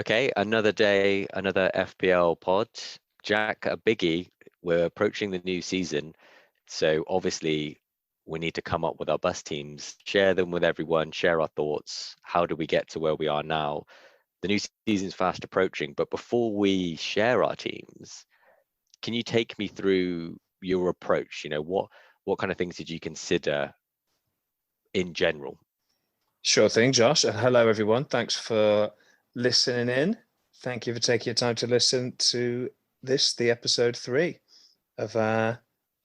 Okay, another day, another FPL pod. Jack, a biggie. We're approaching the new season, so obviously we need to come up with our bus teams, share them with everyone, share our thoughts. How do we get to where we are now? The new season's fast approaching, but before we share our teams, can you take me through your approach? What kind of things did you consider in general? Sure thing, Josh. And hello, everyone. Thanks for listening in. Thank you for taking your time to listen to the episode 3 of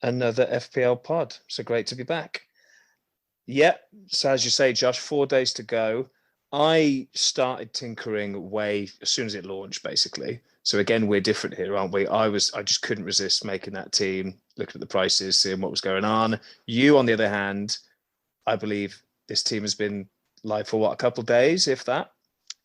another FPL pod. So great to be back. Yeah, so as you say, Josh, 4 days to go. I started tinkering way as soon as it launched, basically. So again, we're different here, aren't we? I just couldn't resist making that team, looking at the prices, seeing what was going on. You, on the other hand, I believe this team has been live for what, a couple of days, if that?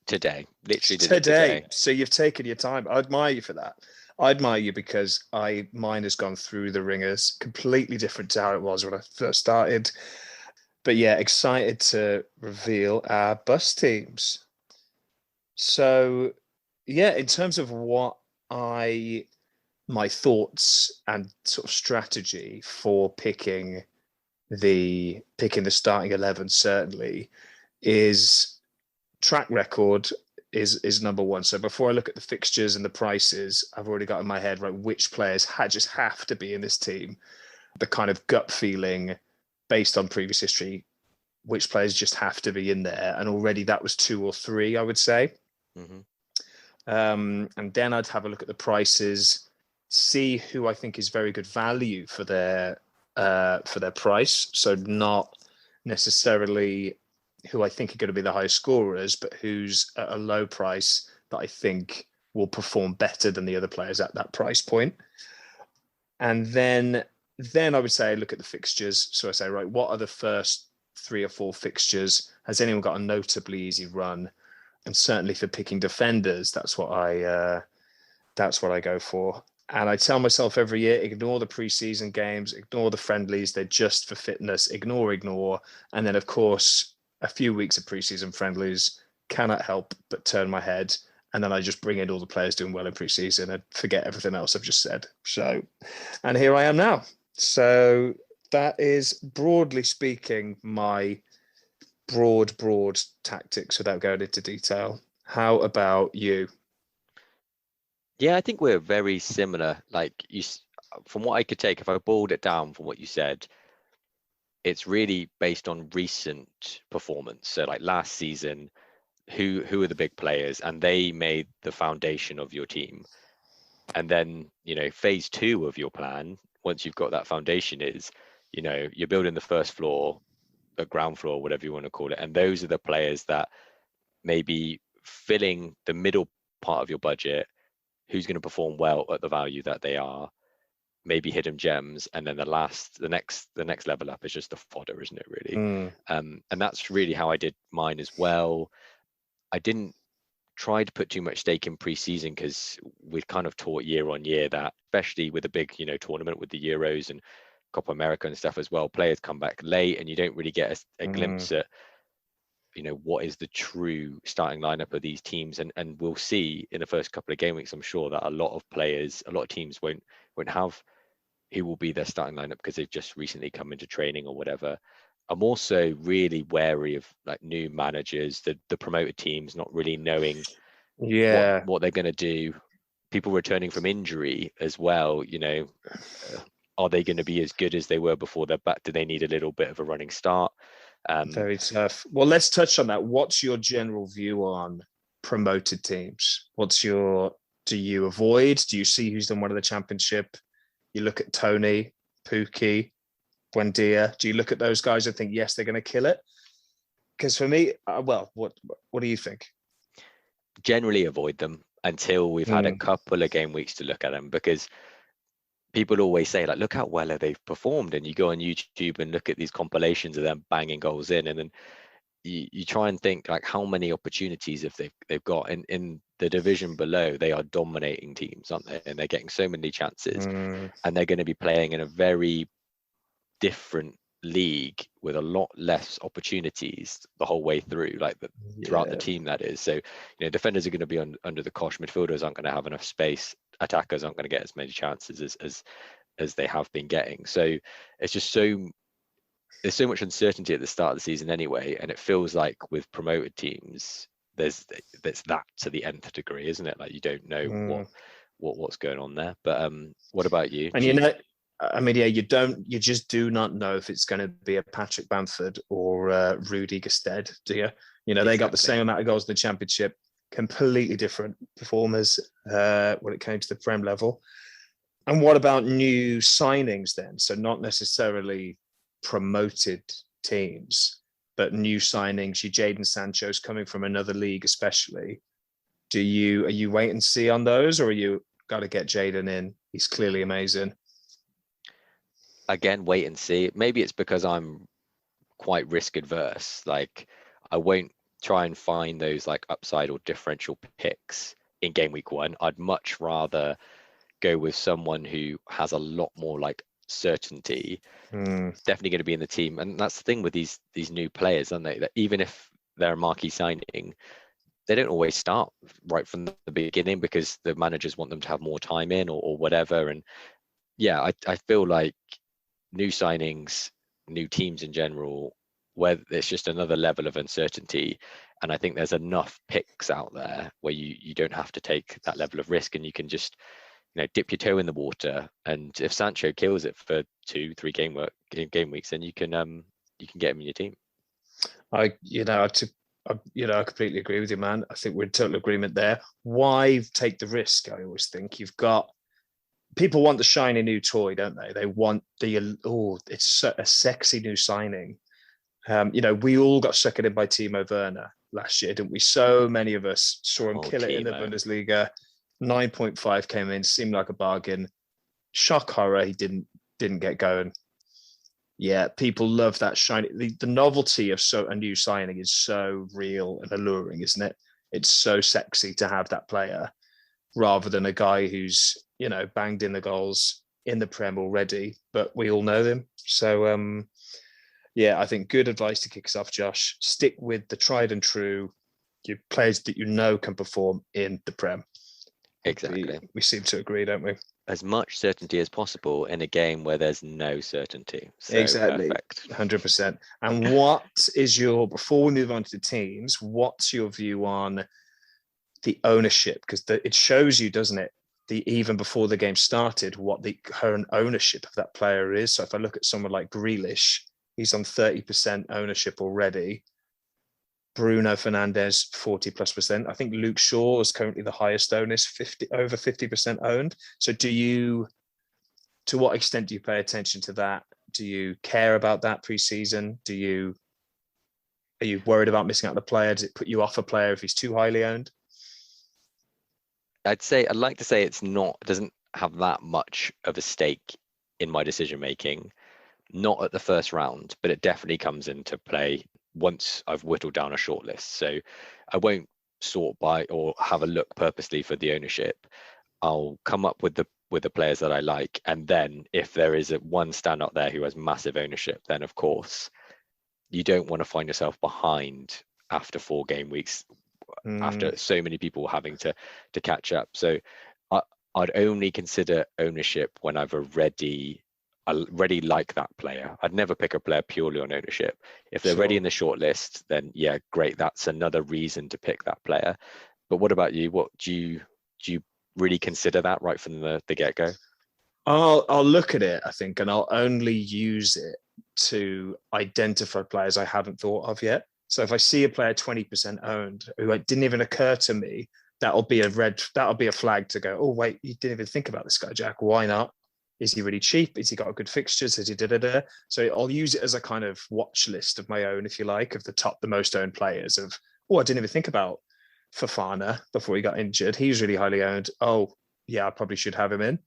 Today, literally did it today. So you've taken your time. I admire you for that. I admire you because mine has gone through the ringers, completely different to how it was when I first started. But yeah, excited to reveal our bus teams. So yeah, in terms of my thoughts and sort of strategy for picking the starting 11 certainly is track record is number one. So before I look at the fixtures and the prices, I've already got in my head, right, which players just have to be in this team. The kind of gut feeling based on previous history, which players just have to be in there. And already that was 2 or 3, I would say. Mm-hmm. And then I'd have a look at the prices, see who I think is very good value for their price. So not necessarily who I think are going to be the highest scorers, but who's at a low price that I think will perform better than the other players at that price point. And then I would say look at the fixtures. So I say, right, what are the first 3 or 4 fixtures? Has anyone got a notably easy run? And certainly for picking defenders, that's what I go for. And I tell myself every year, ignore the preseason games, ignore the friendlies. They're just for fitness. Ignore. And then, of course, a few weeks of preseason friendlies cannot help but turn my head. And then I just bring in all the players doing well in preseason and forget everything else I've just said. So, and here I am now. So that is, broadly speaking, my broad tactics without going into detail. How about you? Yeah, I think we're very similar. From what I could take, if I boiled it down from what you said, it's really based on recent performance. So like last season, who are the big players, and they made the foundation of your team. And then, phase 2 of your plan, once you've got that foundation, is, you're building the first floor, the ground floor, whatever you want to call it. And those are the players that maybe filling the middle part of your budget, who's going to perform well at the value that they are, maybe hidden gems, and then the next level up is just the fodder, isn't it, really? And that's really how I did mine as well. I didn't try to put too much stake in preseason because we've kind of taught year on year that, especially with a big tournament with the Euros and Copa America and stuff as well, players come back late and you don't really get a glimpse at what is the true starting lineup of these teams, and we'll see in the first couple of game weeks, I'm sure, that a lot of teams won't have who will be their starting lineup because they've just recently come into training or whatever. I'm also really wary of like new managers, the promoted teams not really knowing what they're going to do. People returning from injury as well, are they going to be as good as they were before they're back? Do they need a little bit of a running start? Very tough. Well, let's touch on that. What's your general view on promoted teams? Do you avoid? Do you see who's done one of the championship? You look at Tony, Pookie, Buendia. Do you look at those guys and think, yes, they're going to kill it? Because for me, what do you think? Generally avoid them until we've had a couple of game weeks to look at them, because people always say, like, look how well they've performed, and you go on YouTube and look at these compilations of them banging goals in, and then you try and think, like, how many opportunities if they've got in the division below. They are dominating teams, aren't they? And they're getting so many chances, and they're going to be playing in a very different league with a lot less opportunities the whole way through, like throughout the team, that is. So, defenders are going to be under the cosh, midfielders aren't going to have enough space, attackers aren't going to get as many chances as they have been getting. So it's just there's so much uncertainty at the start of the season anyway, and it feels like with promoted teams, there's that to the nth degree, isn't it? Like you don't know what's going on there. But what about you? And you just do not know if it's going to be a Patrick Bamford or Rudy Gestede, do you? They got the same amount of goals in the Championship, completely different performers when it came to the Prem level. And what about new signings then? So not necessarily promoted teams, but new signings. Your Jadon Sancho's coming from another league, especially. Are you wait and see on those, or are you got to get Jadon in? He's clearly amazing. Again, wait and see. Maybe it's because I'm quite risk adverse. Like I won't try and find those like upside or differential picks in game week 1. I'd much rather go with someone who has a lot more like certainty, definitely going to be in the team. And that's the thing with these new players, aren't they? That even if they're a marquee signing, they don't always start right from the beginning because the managers want them to have more time in or whatever. And yeah, I feel like new signings, new teams in general, where there's just another level of uncertainty. And I think there's enough picks out there where you don't have to take that level of risk, and you can just dip your toe in the water. And if Sancho kills it for 2-3 game weeks, then you can get him in your team. I completely agree with you, man. I think we're in total agreement there. Why take the risk? I always think people want the shiny new toy, don't they? They want it's a sexy new signing. We all got suckered in by Timo Werner last year, didn't we? So many of us saw him kill it in the Bundesliga. 9.5 came in, seemed like a bargain. Shock horror, he didn't get going. Yeah, people love that shiny. The novelty of a new signing is so real and alluring, isn't it? It's so sexy to have that player rather than a guy who's banged in the goals in the Prem already, but we all know them. So I think good advice to kick us off, Josh. Stick with the tried and true players that can perform in the Prem. Exactly. We seem to agree, don't we? As much certainty as possible in a game where there's no certainty. So exactly. Perfect. 100%. And before we move on to the teams, what's your view on the ownership? Because it shows you, doesn't it, even before the game started, what the current ownership of that player is. So if I look at someone like Grealish, he's on 30% ownership already. Bruno Fernandes, 40+%. I think Luke Shaw is currently the highest owned, over 50% owned. So to what extent do you pay attention to that? Do you care about that pre-season? Are you worried about missing out on the player? Does it put you off a player if he's too highly owned? I'd like to say it doesn't have that much of a stake in my decision making. Not at the first round, but it definitely comes into play once I've whittled down a short list. So I won't sort by or have a look purposely for the ownership. I'll come up with the players that I like, and then if there is one standout there who has massive ownership, then of course you don't want to find yourself behind after 4 game weeks, after so many people having to catch up. So I'd only consider ownership when I've already like that player. I'd never pick a player purely on ownership. If they're ready in the short list, then yeah, great. That's another reason to pick that player. But what about you? What do you really consider that right from the get-go? I'll look at it, I think, and I'll only use it to identify players I haven't thought of yet. So if I see a player 20% owned who it didn't even occur to me, that'll be a flag to go, oh wait, you didn't even think about this guy, Jack. Why not? Is he really cheap? Has he got good fixtures? Has he da-da-da? So I'll use it as a kind of watch list of my own, if you like, of the most owned players of, I didn't even think about Fofana before he got injured. He's really highly owned. Oh, yeah, I probably should have him in.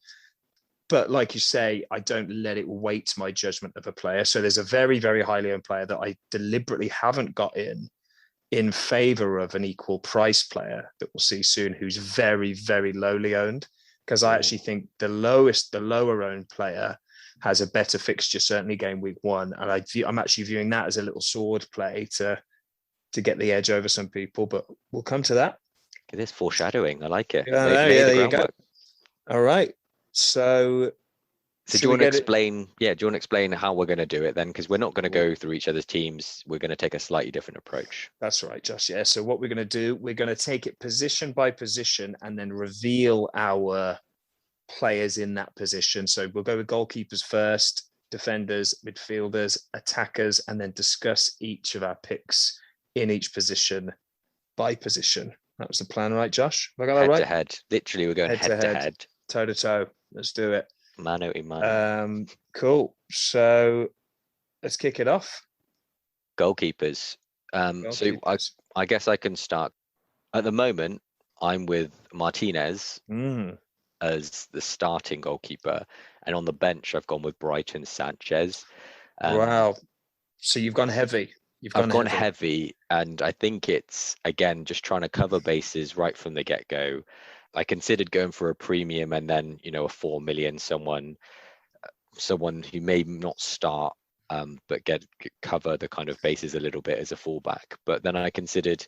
But like you say, I don't let it weight my judgment of a player. So there's a very, very highly owned player that I deliberately haven't got in favor of an equal price player that we'll see soon, who's very, very lowly owned. Because I actually think the lower owned player has a better fixture, certainly game week 1. And I'm actually viewing that as a little sword play to get the edge over some people, but we'll come to that. It is foreshadowing. I like it. Yeah, Lay the there you go. groundwork. All right. So do you want to explain? Yeah, do you want to explain how we're going to do it then? Because we're not going to go through each other's teams. We're going to take a slightly different approach. That's right, Josh. Yeah. So what we're going to do, we're going to take it position by position and then reveal our players in that position. So we'll go with goalkeepers first, defenders, midfielders, attackers, and then discuss each of our picks in each position by position. That was the plan, right, Josh? Have I got that right? Head to head. Literally, we're going head to head. Toe to toe. Let's do it. Mano a mano. Cool. So let's kick it off. Goalkeepers. So I guess I can start. At the moment, I'm with Martinez as the starting goalkeeper, and on the bench, I've gone with Brighton Sanchez. Wow. So you've gone heavy. I've gone heavy, and I think it's, again, just trying to cover bases right from the get-go. I considered going for a premium and then, a 4 million, someone who may not start, but cover the kind of bases a little bit as a fallback. But then I considered,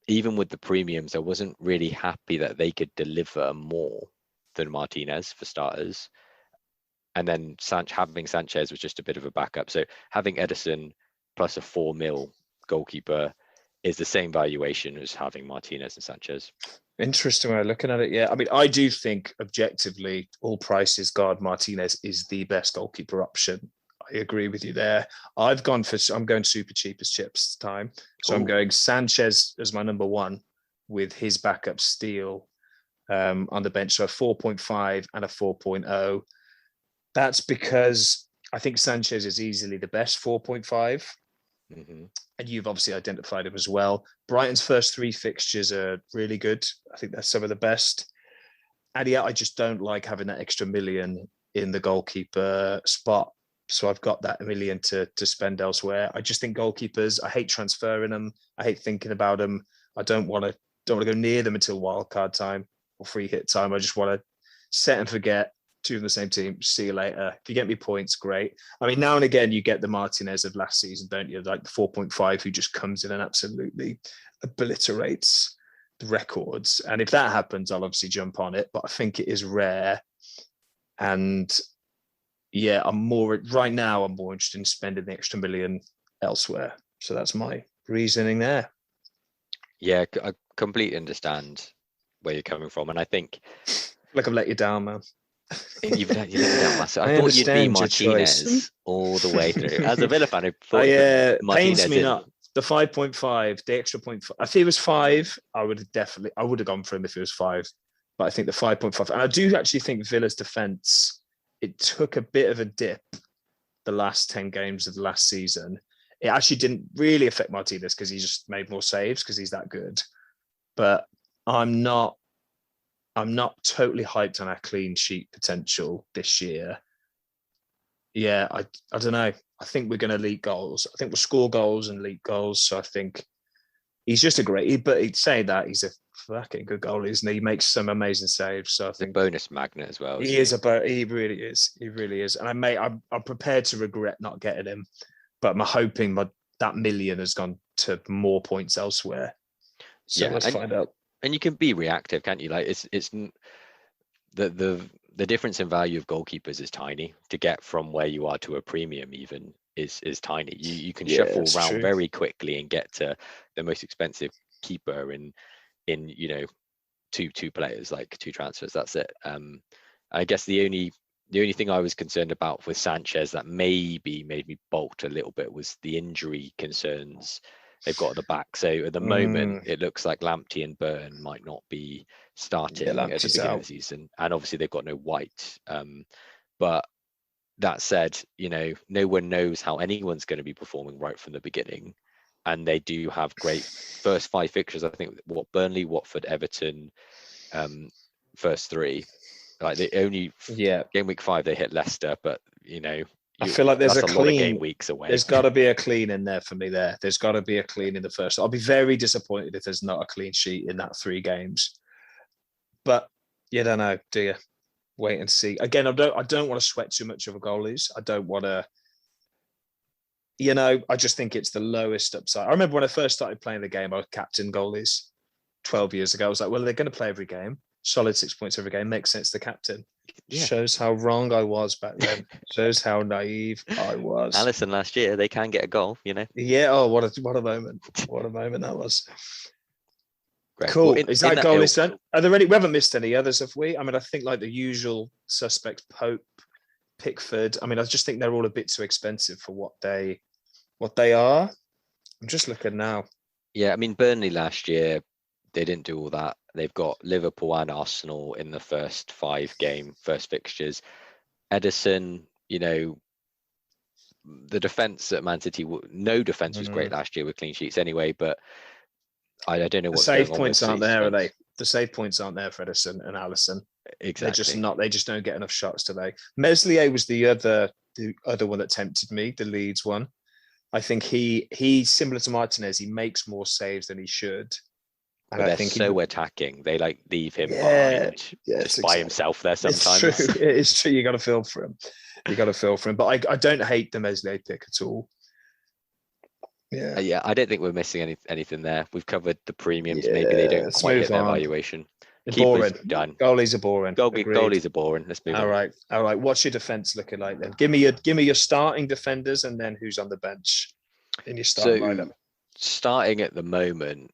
even with the premiums, I wasn't really happy that they could deliver more than Martinez for starters. And then having Sanchez was just a bit of a backup. So having Edison plus a 4 mil goalkeeper is the same valuation as having Martinez and Sanchez. Interesting way of looking at it. Yeah. I mean, I do think objectively, all prices guard Martinez is the best goalkeeper option. I agree with you there. I'm going super cheap as chips time. So I'm going Sanchez as my number 1 with his backup Steele on the bench. So a 4.5 and a 4.0. That's because I think Sanchez is easily the best 4.5. And you've obviously identified him as well. Brighton's first 3 fixtures are really good. I think that's some of the best. And yeah, I just don't like having that extra million in the goalkeeper spot. So I've got that million to spend elsewhere. I just think goalkeepers, I hate transferring them. I hate thinking about them. I don't want to go near them until wildcard time or free hit time. I just want to set and forget. 2 in the same team. See you later. If you get me points, great. I mean, now and again, you get the Martinez of last season, don't you? Like the 4.5, who just comes in and absolutely obliterates the records. And if that happens, I'll obviously jump on it. But I think it is rare. And yeah, right now, I'm more interested in spending the extra million elsewhere. So that's my reasoning there. Yeah, I completely understand where you're coming from. And I think... Like I've let you down, man. You've let me down massive. I thought you'd be Martinez all the way through. As a Villa fan, I thought Martinez pains me not. The 5.5, the extra 0.5. If it was 5, I would have gone for him if it was 5. But I think the 5.5, and I do actually think Villa's defence, it took a bit of a dip the last 10 games of the last season. It actually didn't really affect Martinez because he just made more saves because he's that good. But I'm not totally hyped on our clean sheet potential this year. Yeah, I don't know. I think we're going to leak goals. I think we'll score goals and leak goals. So I think he's just but he'd say that he's a fucking good goalie, isn't he? He makes some amazing saves. So I think a bonus magnet as well. He really is. He really is. And I'm prepared to regret not getting him, but I'm hoping that million has gone to more points elsewhere. So let's find out. And you can be reactive, can't you? Like it's the difference in value of goalkeepers is tiny. To get from where you are to a premium even is tiny. You can shuffle around very quickly and get to the most expensive keeper in two players, like 2 transfers. That's it. I guess the only thing I was concerned about with Sanchez that maybe made me bolt a little bit was the injury concerns they've got at the back. So at the moment, it looks like Lamptey and Burton might not be starting at the beginning of the season. And obviously they've got no White. But that said, no one knows how anyone's going to be performing right from the beginning. And they do have great first 5 fixtures. I think Burnley, Watford, Everton, first 3. Like the only game week 5 they hit Leicester, but I feel like there's a lot of game weeks away. There's got to be a clean in there for me there. There's got to be a clean in the first. I'll be very disappointed if there's not a clean sheet in that 3 games. But you don't know, do you? wait and see. Again, I don't want to sweat too much over goalies. I don't want to. I just think it's the lowest upside. I remember when I first started playing the game, I was captain goalies 12 years ago. I was like, well, they're going to play every game. Solid 6 points every game. Makes sense to captain. Yeah. Shows how wrong I was back then. Shows how naive I was. Allison last year, they can get a goal, Yeah. Oh, what a moment. What a moment that was. Great. Cool. Well, Is that goalies done? Are there any? We haven't missed any others, have we? I mean, I think like the usual suspects, Pope, Pickford. I mean, I just think they're all a bit too expensive for what they are. I'm just looking now. Yeah, I mean, Burnley last year, they didn't do all that. They've got Liverpool and Arsenal in the first first fixtures. Edison, the defense at Man City, no defense was great last year with clean sheets anyway, but I don't know what the save points aren't there, are they? The save points aren't there for Edison and Allison. Exactly. They're just not. They just don't get enough shots today. Meslier was the other one that tempted me, the Leeds one. I think he's similar to Martinez. He makes more saves than he should. And but I think so attacking. They leave him behind just by himself there sometimes. It's true. It is true. You got to feel for him. But I don't hate the Meslier pick at all. Yeah. Yeah. I don't think we're missing anything there. We've covered the premiums. Yeah, maybe they don't quite hit their valuation. Boring. Done. Goalies are boring. Goalies are boring. Let's move on. All right. What's your defense looking like then? Give me your starting defenders and then who's on the bench in your starting lineup. Starting at the moment,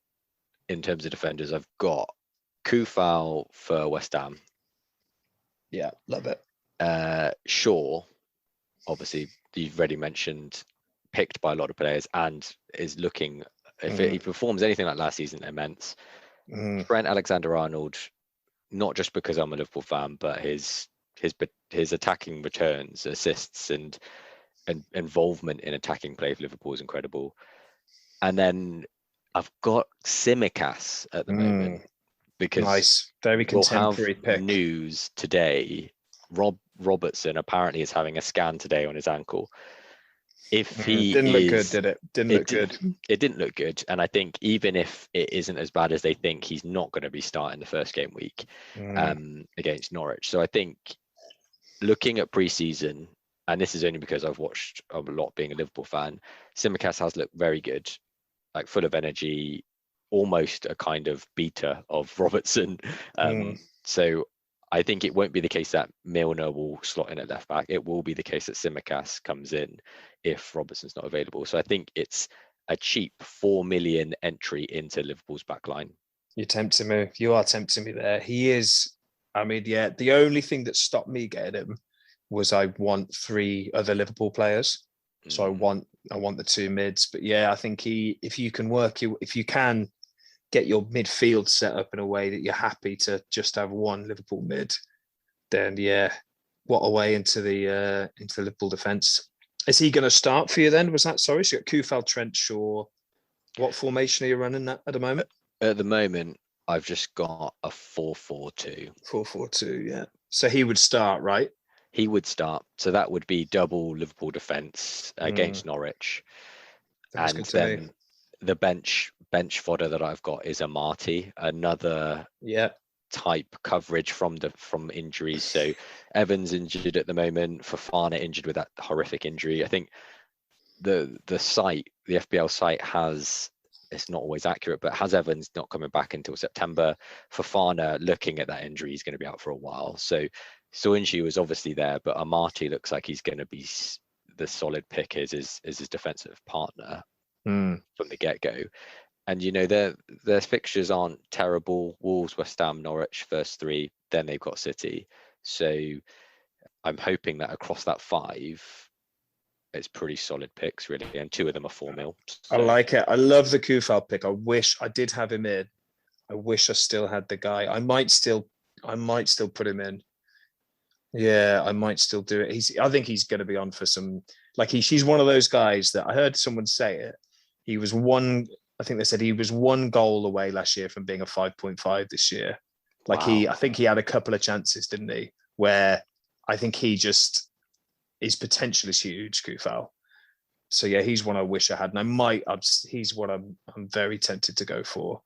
in terms of defenders, I've got Kufal for West Ham. Yeah, love it. Shaw, obviously, you've already mentioned, picked by a lot of players and is looking, if he performs anything like last season, immense. Trent Alexander-Arnold, not just because I'm a Liverpool fan, but his attacking returns, assists, and involvement in attacking play for Liverpool is incredible. And then I've got Tsimikas at the moment because nice, very contemporary pick. News today. Robertson apparently is having a scan today on his ankle. If he didn't look good, did it? It didn't look good, and I think even if it isn't as bad as they think, he's not going to be starting the first game week against Norwich. So I think looking at preseason, and this is only because I've watched a lot being a Liverpool fan, Tsimikas has looked very good, like full of energy, almost a kind of beta of Robertson. So I think it won't be the case that Milner will slot in at left back. It will be the case that Tsimikas comes in if Robertson's not available. So I think it's a cheap 4 million entry into Liverpool's back line. You're tempting me. You are tempting me there. He is. I mean, yeah, the only thing that stopped me getting him was I want 3 other Liverpool players. So I want the 2 mids. But yeah, I think if you can get your midfield set up in a way that you're happy to just have one Liverpool mid, then yeah, what a way into the Liverpool defence. Is he going to start for you then? Was that sorry? So you got Kufal, Trent, Shaw. What formation are you running at the moment? At the moment, I've just got a 4-4-2. 4-4-2, yeah. So he would start, right? He would start. So that would be double Liverpool defence against Norwich. That's and then the bench fodder that I've got is Amati, another type coverage from injuries. So Evans injured at the moment, Fofana injured with that horrific injury. I think the FPL site has, it's not always accurate, but has Evans not coming back until September. Fofana, looking at that injury, he's going to be out for a while. So Soyuncu is obviously there, but Amati looks like he's going to be the solid pick as his defensive partner from the get-go. And their fixtures aren't terrible. Wolves, West Ham, Norwich, first 3. Then they've got City. So I'm hoping that across that 5, it's pretty solid picks, really. And 2 of them are 4 mil. So. I like it. I love the Kufal pick. I wish I did have him in. I wish I still had the guy. I might still put him in. Yeah, I might still do it. I think he's going to be on for some. Like he's one of those guys that I heard someone say it. He was one. I think they said he was 1 goal away last year from being a 5.5 this year. Like I think he had a couple of chances, didn't he? Where I think he just his potential is huge, Kufal. So yeah, he's one I wish I had, and he's what I'm very tempted to go for.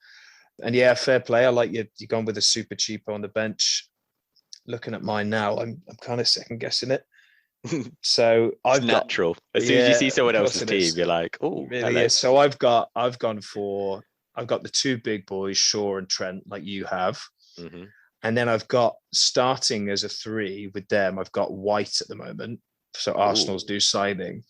And yeah, fair play. I like you're going with a super cheapo on the bench. looking at mine now, I'm kind of second guessing it. So It's I've got, natural. As soon as you see of someone course else's it team, is. you're like, It oh, really hello. is. So I've got the two big boys, Shaw and Trent, like you have. Hmm. And then I've got, starting as a 3 with them, I've got White at the moment. So Arsenal's Ooh. due signing.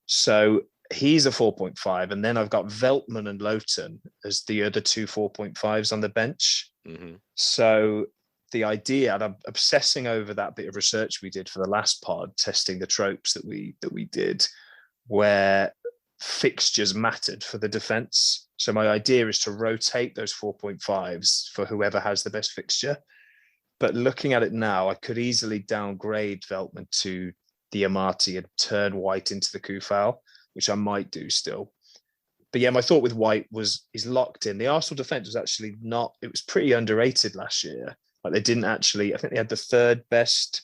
So he's a 4.5. And then I've got Veltman and Lowton as the other two 4.5s on the bench. Hmm. So the idea, and I'm obsessing over that bit of research we did for the last pod, testing the tropes that we did, where fixtures mattered for the defense. So my idea is to rotate those 4.5s for whoever has the best fixture. But looking at it now, I could easily downgrade Veltman to the Amati and turn White into the Kufal, which I might do still. But yeah, my thought with White was he's locked in. The Arsenal defense was actually not, it was pretty underrated last year. Like they didn't actually, I think they had the third best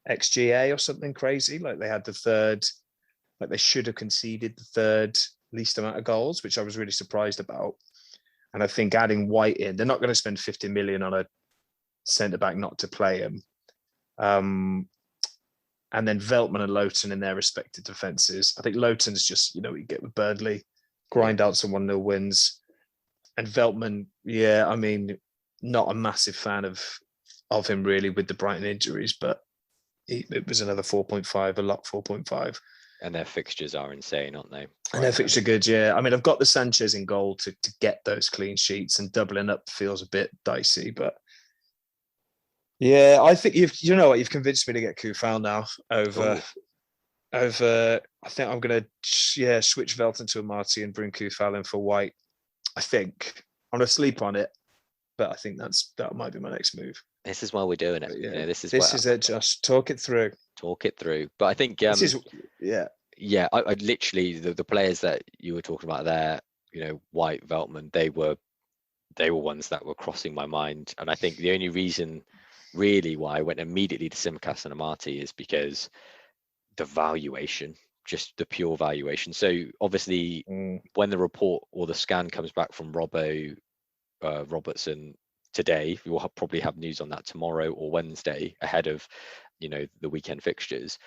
XGA or something crazy. Like they had the third, like they should have conceded the third least amount of goals, which I was really surprised about. And I think adding White in, they're not going to spend 50 million on a centre back not to play him. And then Veltman and Lowton in their respective defences. I think Lowton's just, what you get with Burnley, grind out some 1-0 wins. And Veltman, yeah, I mean, not a massive fan of him really with the Brighton injuries, but it was another 4.5, a lock 4.5. And their fixtures are insane, aren't they? And their fixtures are good, yeah. I mean, I've got the Sanchez in goal to get those clean sheets, and doubling up feels a bit dicey, but yeah, I think you've convinced me to get Kufal now over. I think I'm gonna switch Velton to Amati and bring Kufal in for White. I think I'm gonna sleep on it, but I think that might be my next move. This is why we're doing it. Yeah, this is it. Just talk it through. Talk it through. But I think yeah. I literally the players that you were talking about there, White, Veltman, they were ones that were crossing my mind, and I think the only reason really why I went immediately to Simicast and Amati is because the valuation, just the pure valuation. So obviously when the report or the scan comes back from Robertson today, we will probably have news on that tomorrow or Wednesday ahead of the weekend fixtures.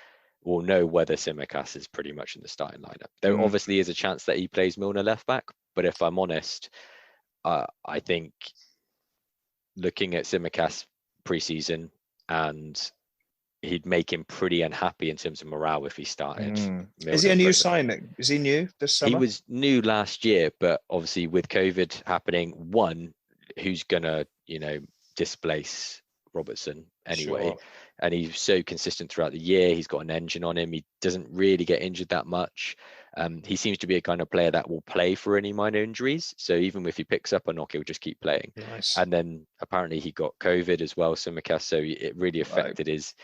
We'll know whether Simicast is pretty much in the starting lineup. There obviously is a chance that he plays Milner left back, but if I'm honest, I think looking at Simicast preseason, and he'd make him pretty unhappy in terms of morale if he started. Is he a new signing? Is he new this summer? He was new last year, but obviously with COVID happening, who's gonna displace Robertson anyway? Sure. And he's so consistent throughout the year. He's got an engine on him. He doesn't really get injured that much. He seems to be a kind of player that will play for any minor injuries. So even if he picks up a knock, he'll just keep playing. Nice. And then apparently he got COVID as well, Simicast, so it really affected his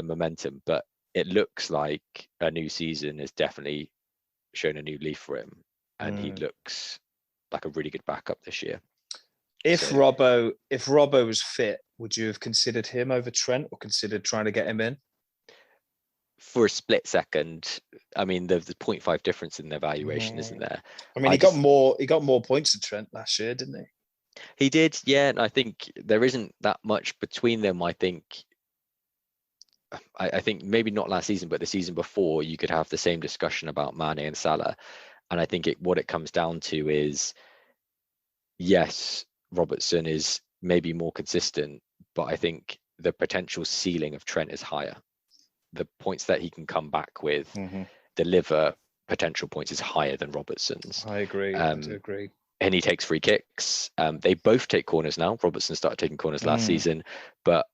momentum. But it looks like a new season has definitely shown a new leaf for him, and he looks like a really good backup this year. If Robbo was fit, would you have considered him over Trent, or considered trying to get him in? For a split second, I mean, there's 0.5 difference in their valuation, isn't there? I mean, he got more points than Trent last year, didn't he? He did, yeah. And I think there isn't that much between them. I think maybe not last season, but the season before, you could have the same discussion about Mane and Salah. And I think what it comes down to is, yes, Robertson is maybe more consistent, but I think the potential ceiling of Trent is higher. The points that he can come back with, deliver potential points, is higher than Robertson's. I agree. I do agree. And he takes free kicks. They both take corners now. Robertson started taking corners last season, but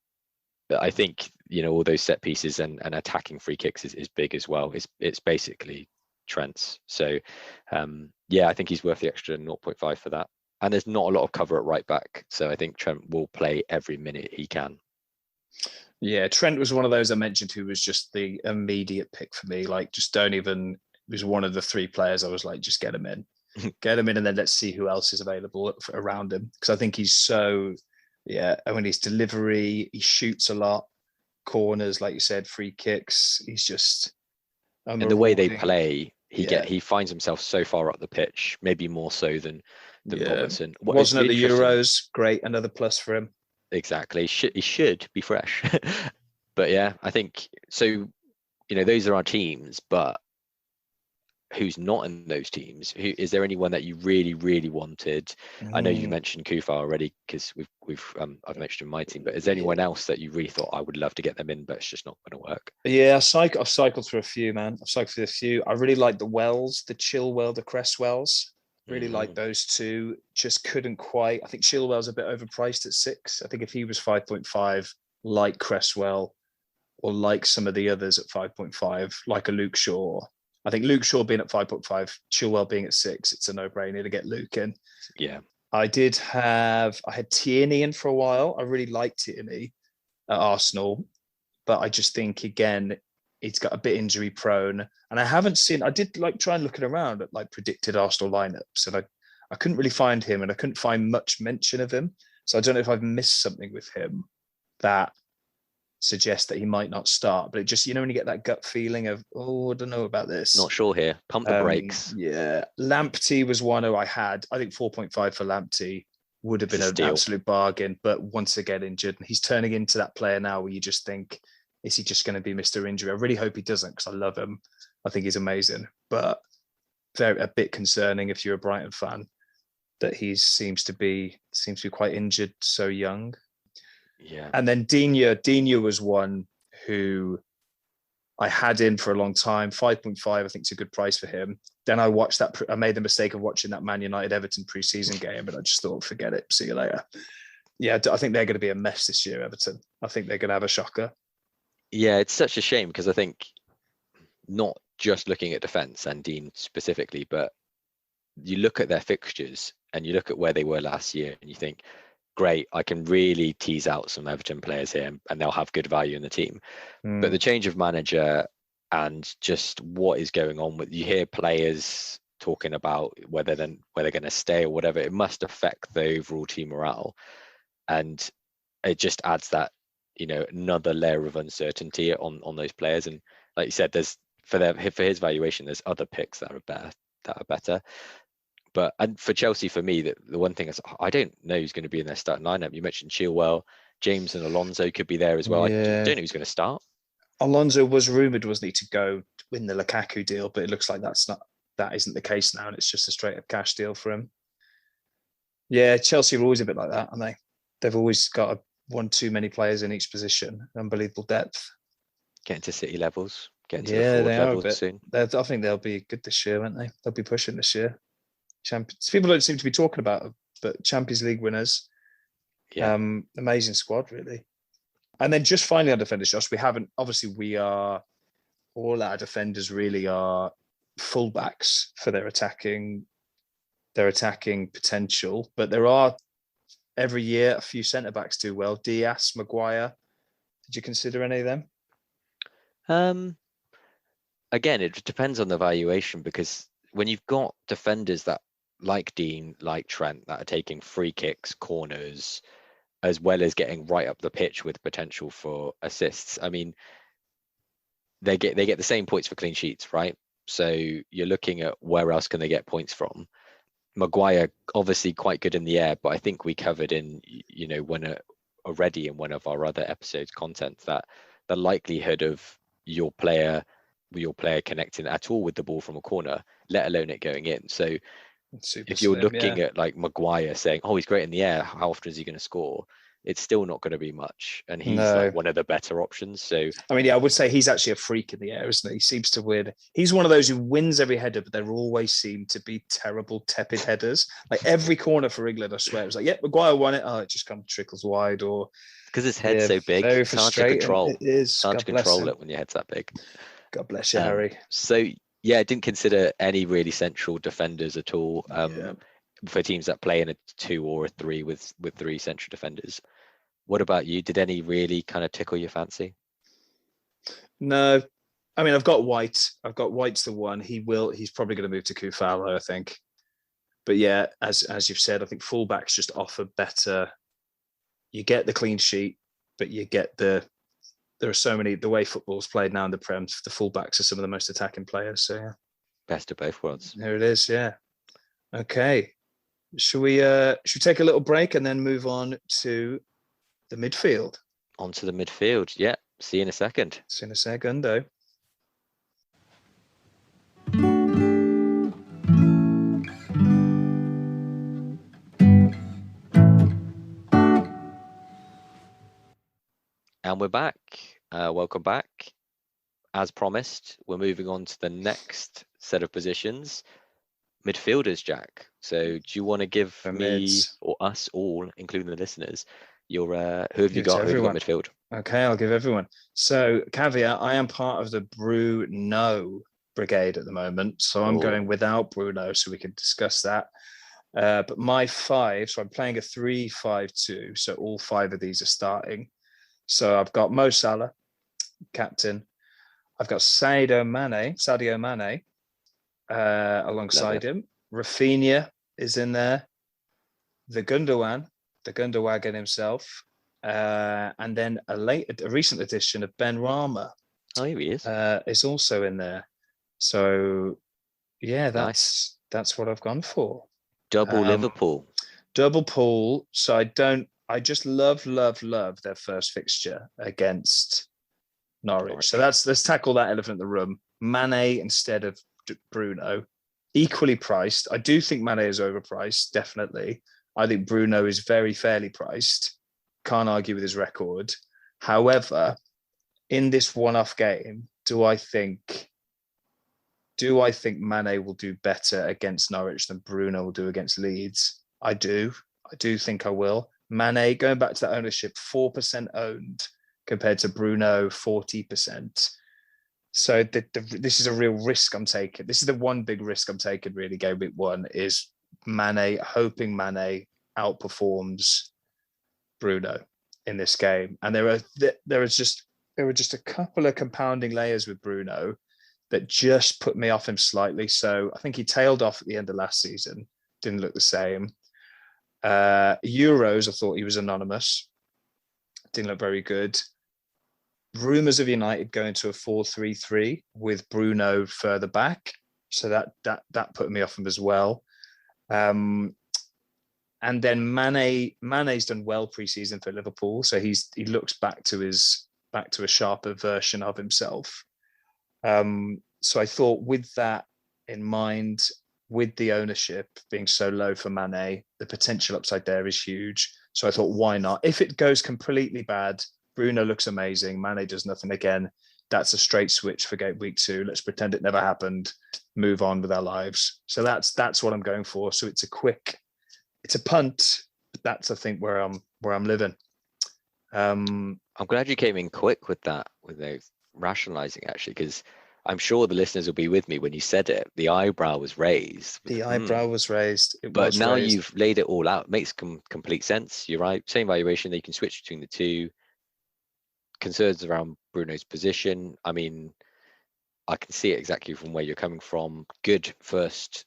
I think all those set pieces and attacking free kicks is big as well. It's basically Trent's. So I think he's worth the extra 0.5 for that. And there's not a lot of cover at right back, so I think Trent will play every minute he can. Yeah, Trent was one of those I mentioned who was just the immediate pick for me. Like, just don't even. He was one of the 3 players I was like, just get him in, and then let's see who else is available around him, because I think he's so. Yeah, I mean, his delivery, he shoots a lot, corners, like you said, free kicks. He's just. And the way they play, he finds himself so far up the pitch, maybe more so than Robertson. Wasn't at the Euros. Great, another plus for him. exactly. He should be fresh. But yeah, I think so. Those are our teams, but who's not in those teams? Who is there anyone that you really, really wanted? I know you mentioned Kufa already because I've mentioned my team, but is there anyone else that you really thought I would love to get them in, but it's just not going to work? Yeah, I've cycled through a few, man. I've cycled through a few. I really like the Wells, the Chilwell, the Cresswells. Really like those two. Just couldn't quite. I think Chilwell's a bit overpriced at 6. I think if he was 5.5, like Cresswell, or like some of the others at 5.5, like a Luke Shaw. I think Luke Shaw being at 5.5, Chilwell being at 6, it's a no-brainer to get Luke in. Yeah. I had Tierney in for a while. I really liked Tierney at Arsenal, but I just think, again, he's got a bit injury prone. And I did like try and looking around at like predicted Arsenal lineups, and I couldn't really find him, and I couldn't find much mention of him. So I don't know if I've missed something with him that suggests that he might not start, but it just, when you get that gut feeling of, I don't know about this. Not sure here. Pump the brakes. Yeah. Lamptey was one who I had. I think 4.5 for Lamptey would have been an absolute bargain, but once again injured. And he's turning into that player now where you just think, is he just going to be Mr. Injury? I really hope he doesn't, because I love him. I think he's amazing, but a bit concerning if you're a Brighton fan that he seems to be quite injured so young. Yeah. And then Digne was one who I had in for a long time. 5.5, I think, is a good price for him. Then I made the mistake of watching that Man United Everton preseason game, and I just thought, forget it. See you later. Yeah, I think they're going to be a mess this year, Everton. I think they're going to have a shocker. Yeah, it's such a shame because I think not just looking at defence and Dean specifically, but you look at their fixtures and you look at where they were last year and you think, great, I can really tease out some Everton players here and they'll have good value in the team. But the change of manager and just what is going on you hear players talking about whether they're going to stay or whatever, it must affect the overall team morale. And it just adds that, another layer of uncertainty on those players. And like you said, there's for his valuation, there's other picks that are better. But and for Chelsea, for me, the one thing is I don't know who's going to be in their starting lineup. You mentioned Chilwell, James and Alonso could be there as well. Yeah. I don't know who's going to start. Alonso was rumoured, wasn't he, to go win the Lukaku deal, but it looks like that isn't the case now, and it's just a straight up cash deal for him. Yeah, Chelsea are always a bit like that, aren't they? They've always got one too many players in each position. Unbelievable depth. Getting to City levels, getting to the forward levels soon. I think they'll be good this year, won't they? They'll be pushing this year. People don't seem to be talking about it, but Champions League winners. Yeah. Amazing squad, really. And then just finally on defenders, Josh, all our defenders really are fullbacks for their attacking potential. But there are every year a few centre backs do well. Diaz, Maguire. Did you consider any of them? Again, it depends on the valuation, because when you've got defenders that like Dean, like Trent, that are taking free kicks, corners, as well as getting right up the pitch with potential for assists. I mean, they get the same points for clean sheets, right? So you're looking at where else can they get points from. Maguire, obviously quite good in the air, but I think we covered already in one of our other episodes content that the likelihood of your player connecting at all with the ball from a corner, let alone it going in. So if you're looking at like Maguire saying, oh, he's great in the air, how often is he going to score? It's still not going to be much. And he's like one of the better options. So, I mean, I would say he's actually a freak in the air, isn't he? He seems to win. He's one of those who wins every header, but there always seem to be terrible, tepid headers. Like every corner for England, I swear, it was like, yeah, Maguire won it. Oh, it just kind of trickles wide, or because his head's so big, very it's hard to control. It is. It's hard to control it when your head's that big. God bless you, Harry. So yeah, I didn't consider any really central defenders at all. For teams that play in a 2 or a 3 with 3 central defenders. What about you? Did any really kind of tickle your fancy? No, I mean, I've got White. White's the one. He's probably going to move to Kufalo, I think. But yeah, as you've said, I think fullbacks just offer better. You get the clean sheet, but you get there are so many, the way football's played now in the Prem, the fullbacks are some of the most attacking players. So yeah. Best of both worlds. There it is, yeah. Okay. Should we take a little break and then move on to the midfield. Onto the midfield. Yeah. See you in a second. See you in a segundo. And we're back. Welcome back. As promised, we're moving on to the next set of positions. Midfielders, Jack. So do you want to give me or us all, including the listeners, your who have you got? Who have you got midfield? Okay, I'll give everyone. So caveat, I am part of the Bruno brigade at the moment. So I'm going without Bruno, so we can discuss that. But my 5, so I'm playing a 3-5-2. So all 5 of these are starting. So I've got Mo Salah, captain. I've got Sadio Mane alongside him. Rafinha is in there. The Gundogan himself. And then a recent addition of Ben Rama. Oh, here he is also in there. So yeah, that's what I've gone for. Double Liverpool. Double pool. So I just love their first fixture against Norwich. So let's tackle that elephant in the room. Mane instead of Bruno, equally priced. I do think Mane is overpriced, definitely. I think Bruno is very fairly priced. Can't argue with his record. However, in this one-off game, do I think Mane will do better against Norwich than Bruno will do against Leeds? I do think I will. Mane, going back to that ownership, 4% owned compared to Bruno, 40%. So this is a real risk I'm taking. This is the one big risk I'm taking, really, game week 1, is Mane, hoping Mane outperforms Bruno in this game. And there were just a couple of compounding layers with Bruno that just put me off him slightly. So I think he tailed off at the end of last season. Didn't look the same. Euros, I thought he was anonymous. Didn't look very good. Rumours of United going to a 4-3-3 with Bruno further back. So that put me off him as well. And then Mane's done well pre-season for Liverpool. So he looks back to a sharper version of himself. So I thought, with that in mind, with the ownership being so low for Mane, the potential upside there is huge. So I thought, why not? If it goes completely bad, Bruno looks amazing, Mane does nothing again, that's a straight switch for game week 2. Let's pretend it never happened, move on with our lives. So that's what I'm going for. So it's a punt, but that's, I think, where I'm living. I'm glad you came in quick with that, with those rationalizing, actually, because I'm sure the listeners will be with me when you said it. The eyebrow was raised. Eyebrow was raised. But now you've laid it all out. It makes complete sense. You're right. Same valuation. They can switch between the two. Concerns around Bruno's position. I mean, I can see it exactly from where you're coming from. Good first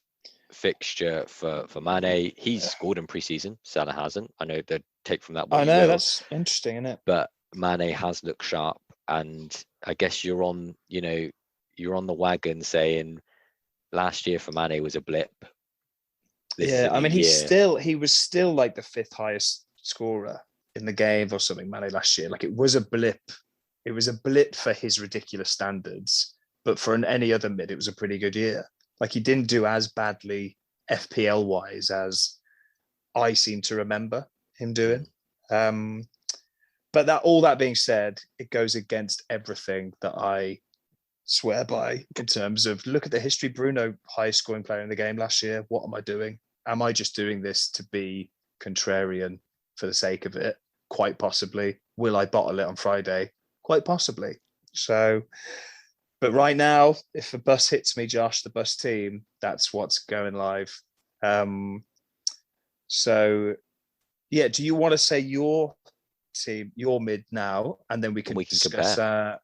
fixture for Mane. He's scored in pre-season. Salah hasn't. I know the take from that. I know, that's interesting, isn't it? But Mane has looked sharp, and I guess you're on the wagon saying last year for Mane was a blip. I mean, he was still like the 5th highest scorer in the game or something, Mane, last year. Like, it was a blip. It was a blip for his ridiculous standards, but for any other mid, it was a pretty good year. Like, he didn't do as badly FPL wise as I seem to remember him doing. But all that being said, it goes against everything that I swear by in terms of, look at the history. Bruno, highest scoring player in the game last year. What am I doing? Am I just doing this to be contrarian for the sake of it? Quite possibly. Will I bottle it on Friday? Quite possibly. So, but right now, if a bus hits me, Josh, the bus team, that's what's going live. So yeah, do you want to say your team, your mid now, and then we can discuss,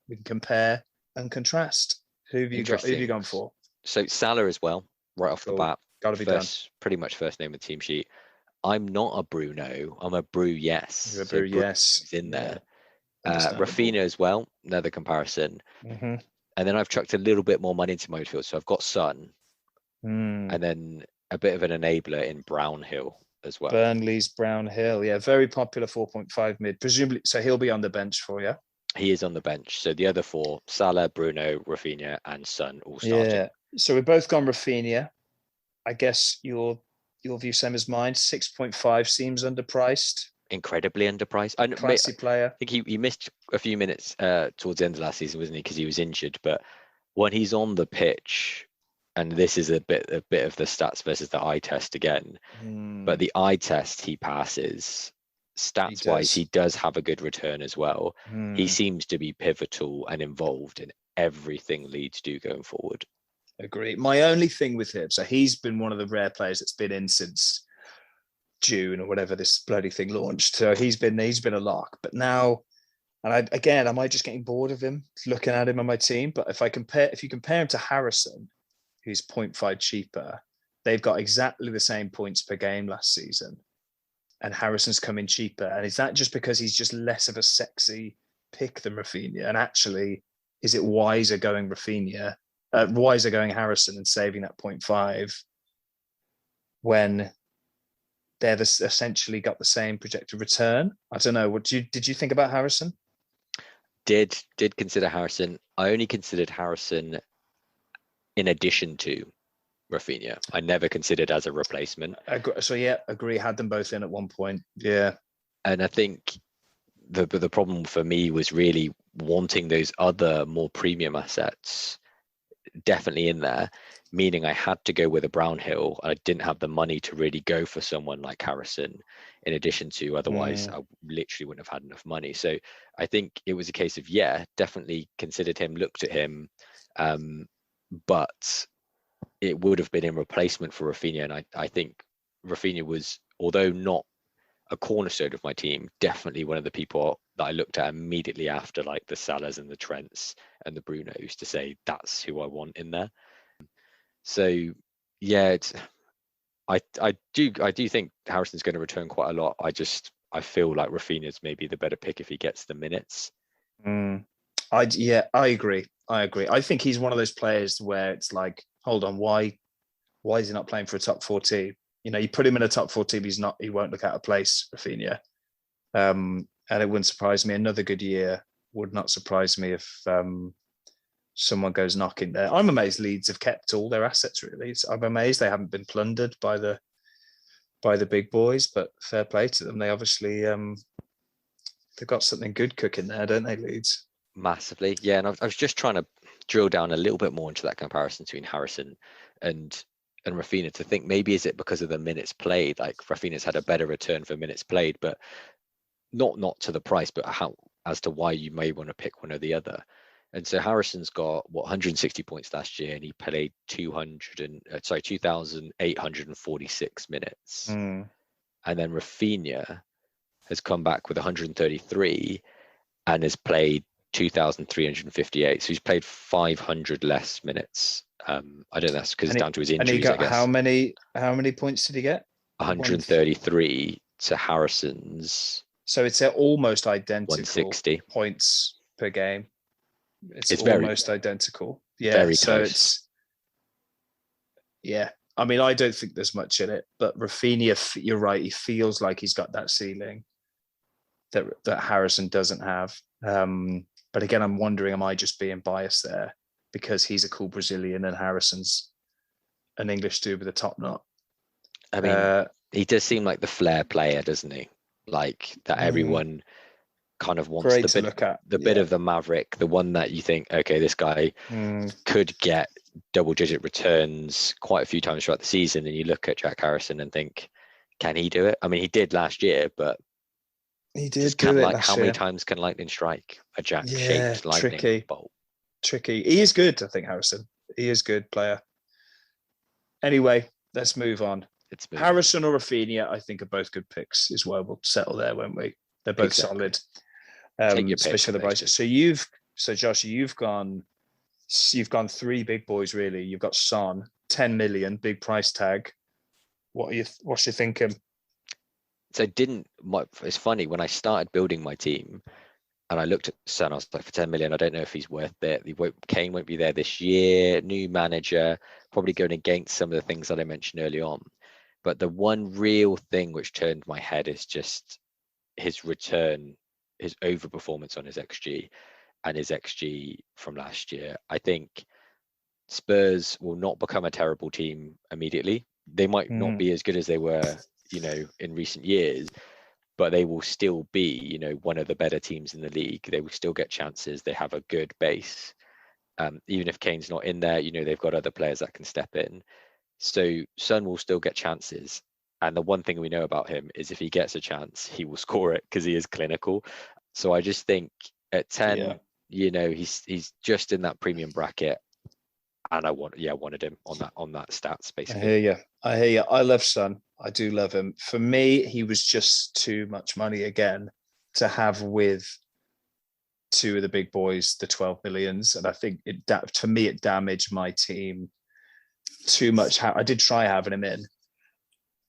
we can compare and contrast? Who have you got? Who have you gone for? So Salah as well, right off the bat. Gotta be done. Pretty much first name of the team sheet. I'm not a Bruno. I'm a Brew Yes. You're a Brew Yes. In there. Rafinha as well. Another comparison. Mm-hmm. And then I've chucked a little bit more money into my midfield. So I've got Son. And then a bit of an enabler in Brownhill. as well. Burnley's Brown Hill. Yeah, very popular 4.5 mid. Presumably, so he'll be on the bench for you. He is on the bench. So the other four, Salah, Bruno, Rafinha, and Son, all starting. Yeah. So we've both gone Rafinha. I guess your view same as mine. 6.5 seems underpriced. Incredibly underpriced. I Classy player. think he missed a few minutes towards the end of last season, wasn't he? Because he was injured. But when he's on the pitch, and this is a bit of the stats versus the eye test again. But the eye test he passes, stats wise, he does have a good return as well. He seems to be pivotal and involved in everything Leeds do going forward. Agree. My only thing with him, so he's been one of the rare players that's been in since June or whatever this bloody thing launched. So he's been a lock. But now, and am I just getting bored of him looking at him on my team? But if you compare him to Harrison, who's 0.5 cheaper, they've got exactly the same points per game last season. And Harrison's come in cheaper. And is that just because he's just less of a sexy pick than Rafinha? And actually, is it wiser going Harrison and saving that 0.5 when they've essentially got the same projected return? I don't know. Did you think about Harrison? Did consider Harrison. I only considered Harrison in addition to Rafinha. I never considered as a replacement. So yeah, agree. Had them both in at one point. Yeah. And I think the problem for me was really wanting those other more premium assets definitely in there, meaning I had to go with a Brownhill. I didn't have the money to really go for someone like Harrison in addition to, otherwise I literally wouldn't have had enough money. So I think it was a case of, definitely considered him, looked at him, but it would have been in replacement for Rafinha. And I think Rafinha was, although not a cornerstone of my team, definitely one of the people that I looked at immediately after, like the Salahs and the Trents and the Brunos, to say that's who I want in there. So yeah, I do think Harrison's going to return quite a lot. I feel like Rafinha's maybe the better pick if he gets the minutes. I agree. I think he's one of those players where it's like, hold on, why is he not playing for a top 4 team? You know, you put him in a top 4 team, he won't look out of place, Rafinha. And it wouldn't surprise me. Another good year would not surprise me if someone goes knocking there. I'm amazed Leeds have kept all their assets, really. I'm amazed they haven't been plundered by the big boys, but fair play to them. They obviously they've got something good cooking there, don't they, Leeds? Massively, yeah. And I was just trying to drill down a little bit more into that comparison between Harrison and Rafinha to think, maybe is it because of the minutes played? Like Rafinha's had a better return for minutes played, but not to the price, but how, as to why you may want to pick one or the other. And so Harrison's got 160 points last year, and he played 2,846 minutes. And then Rafinha has come back with 133 and has played 2,358. So he's played 500 less minutes. I don't know, that's because it's down to his injuries. And he got, I guess. How many points did he get? 133 to Harrison's. So it's almost identical 160 points per game. It's almost identical. Yeah. Very so close. I mean, I don't think there's much in it, but Rafinha, you're right. He feels like he's got that ceiling that Harrison doesn't have. But again, I'm wondering, am I just being biased there because he's a cool Brazilian and Harrison's an English dude with a top knot? I mean, he does seem like the flair player, doesn't he? Like that everyone kind of wants the bit of the maverick, the one that you think, okay, this guy could get double-digit returns quite a few times throughout the season, and you look at Jack Harrison and think, can he do it? I mean, he did last year, but he did do it last how year. many times can lightning strike a Jack-shaped lightning bolt? Tricky. He is good, I think, Harrison. He is good player. Anyway, let's move on. Harrison or Rafinha, I think, are both good picks as well. We'll settle there, won't we? They're both solid. Especially the prices. So Josh, you've gone 3 big boys, really. You've got Son, 10 million, big price tag. What's your thinking? So it's funny, when I started building my team and I looked at Son, I was like, for 10 million, I don't know if he's worth it. Kane won't be there this year, new manager, probably going against some of the things that I mentioned early on. But the one real thing which turned my head is just his return, his overperformance on his XG and his XG from last year. I think Spurs will not become a terrible team immediately. They might not be as good as they were, in recent years, but they will still be, one of the better teams in the league. They will still get chances. They have a good base. Even if Kane's not in there, they've got other players that can step in. So Son will still get chances. And the one thing we know about him is if he gets a chance, he will score it because he is clinical. So I just think at 10, he's just in that premium bracket. And I wanted him on that stats basically. I hear you. I love Son. I do love him. For me, he was just too much money again to have with two of the big boys, the 12 millions. And I think it damaged my team too much. I did try having him in.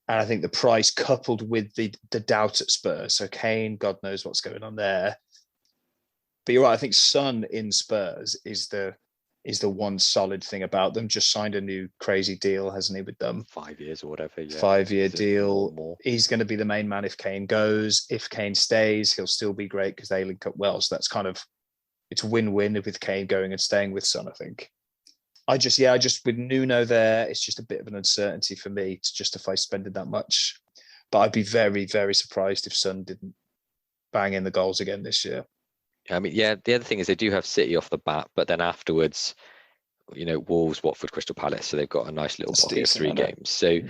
And I think the price coupled with the doubt at Spurs. So Kane, God knows what's going on there. But you're right. I think Son in Spurs is the one solid thing about them. Just signed a new crazy deal, hasn't he, with them? 5 years or whatever. Yeah. 5-year deal. More. He's going to be the main man if Kane goes. If Kane stays, he'll still be great because they link up well. So that's it's win-win with Kane going and staying with Son, I think. I just with Nuno there, it's just a bit of an uncertainty for me to justify spending that much. But I'd be very, very surprised if Son didn't bang in the goals again this year. I mean, the other thing is they do have City off the bat, but then afterwards, Wolves, Watford, Crystal Palace, so they've got a nice little pocket of 3 games. So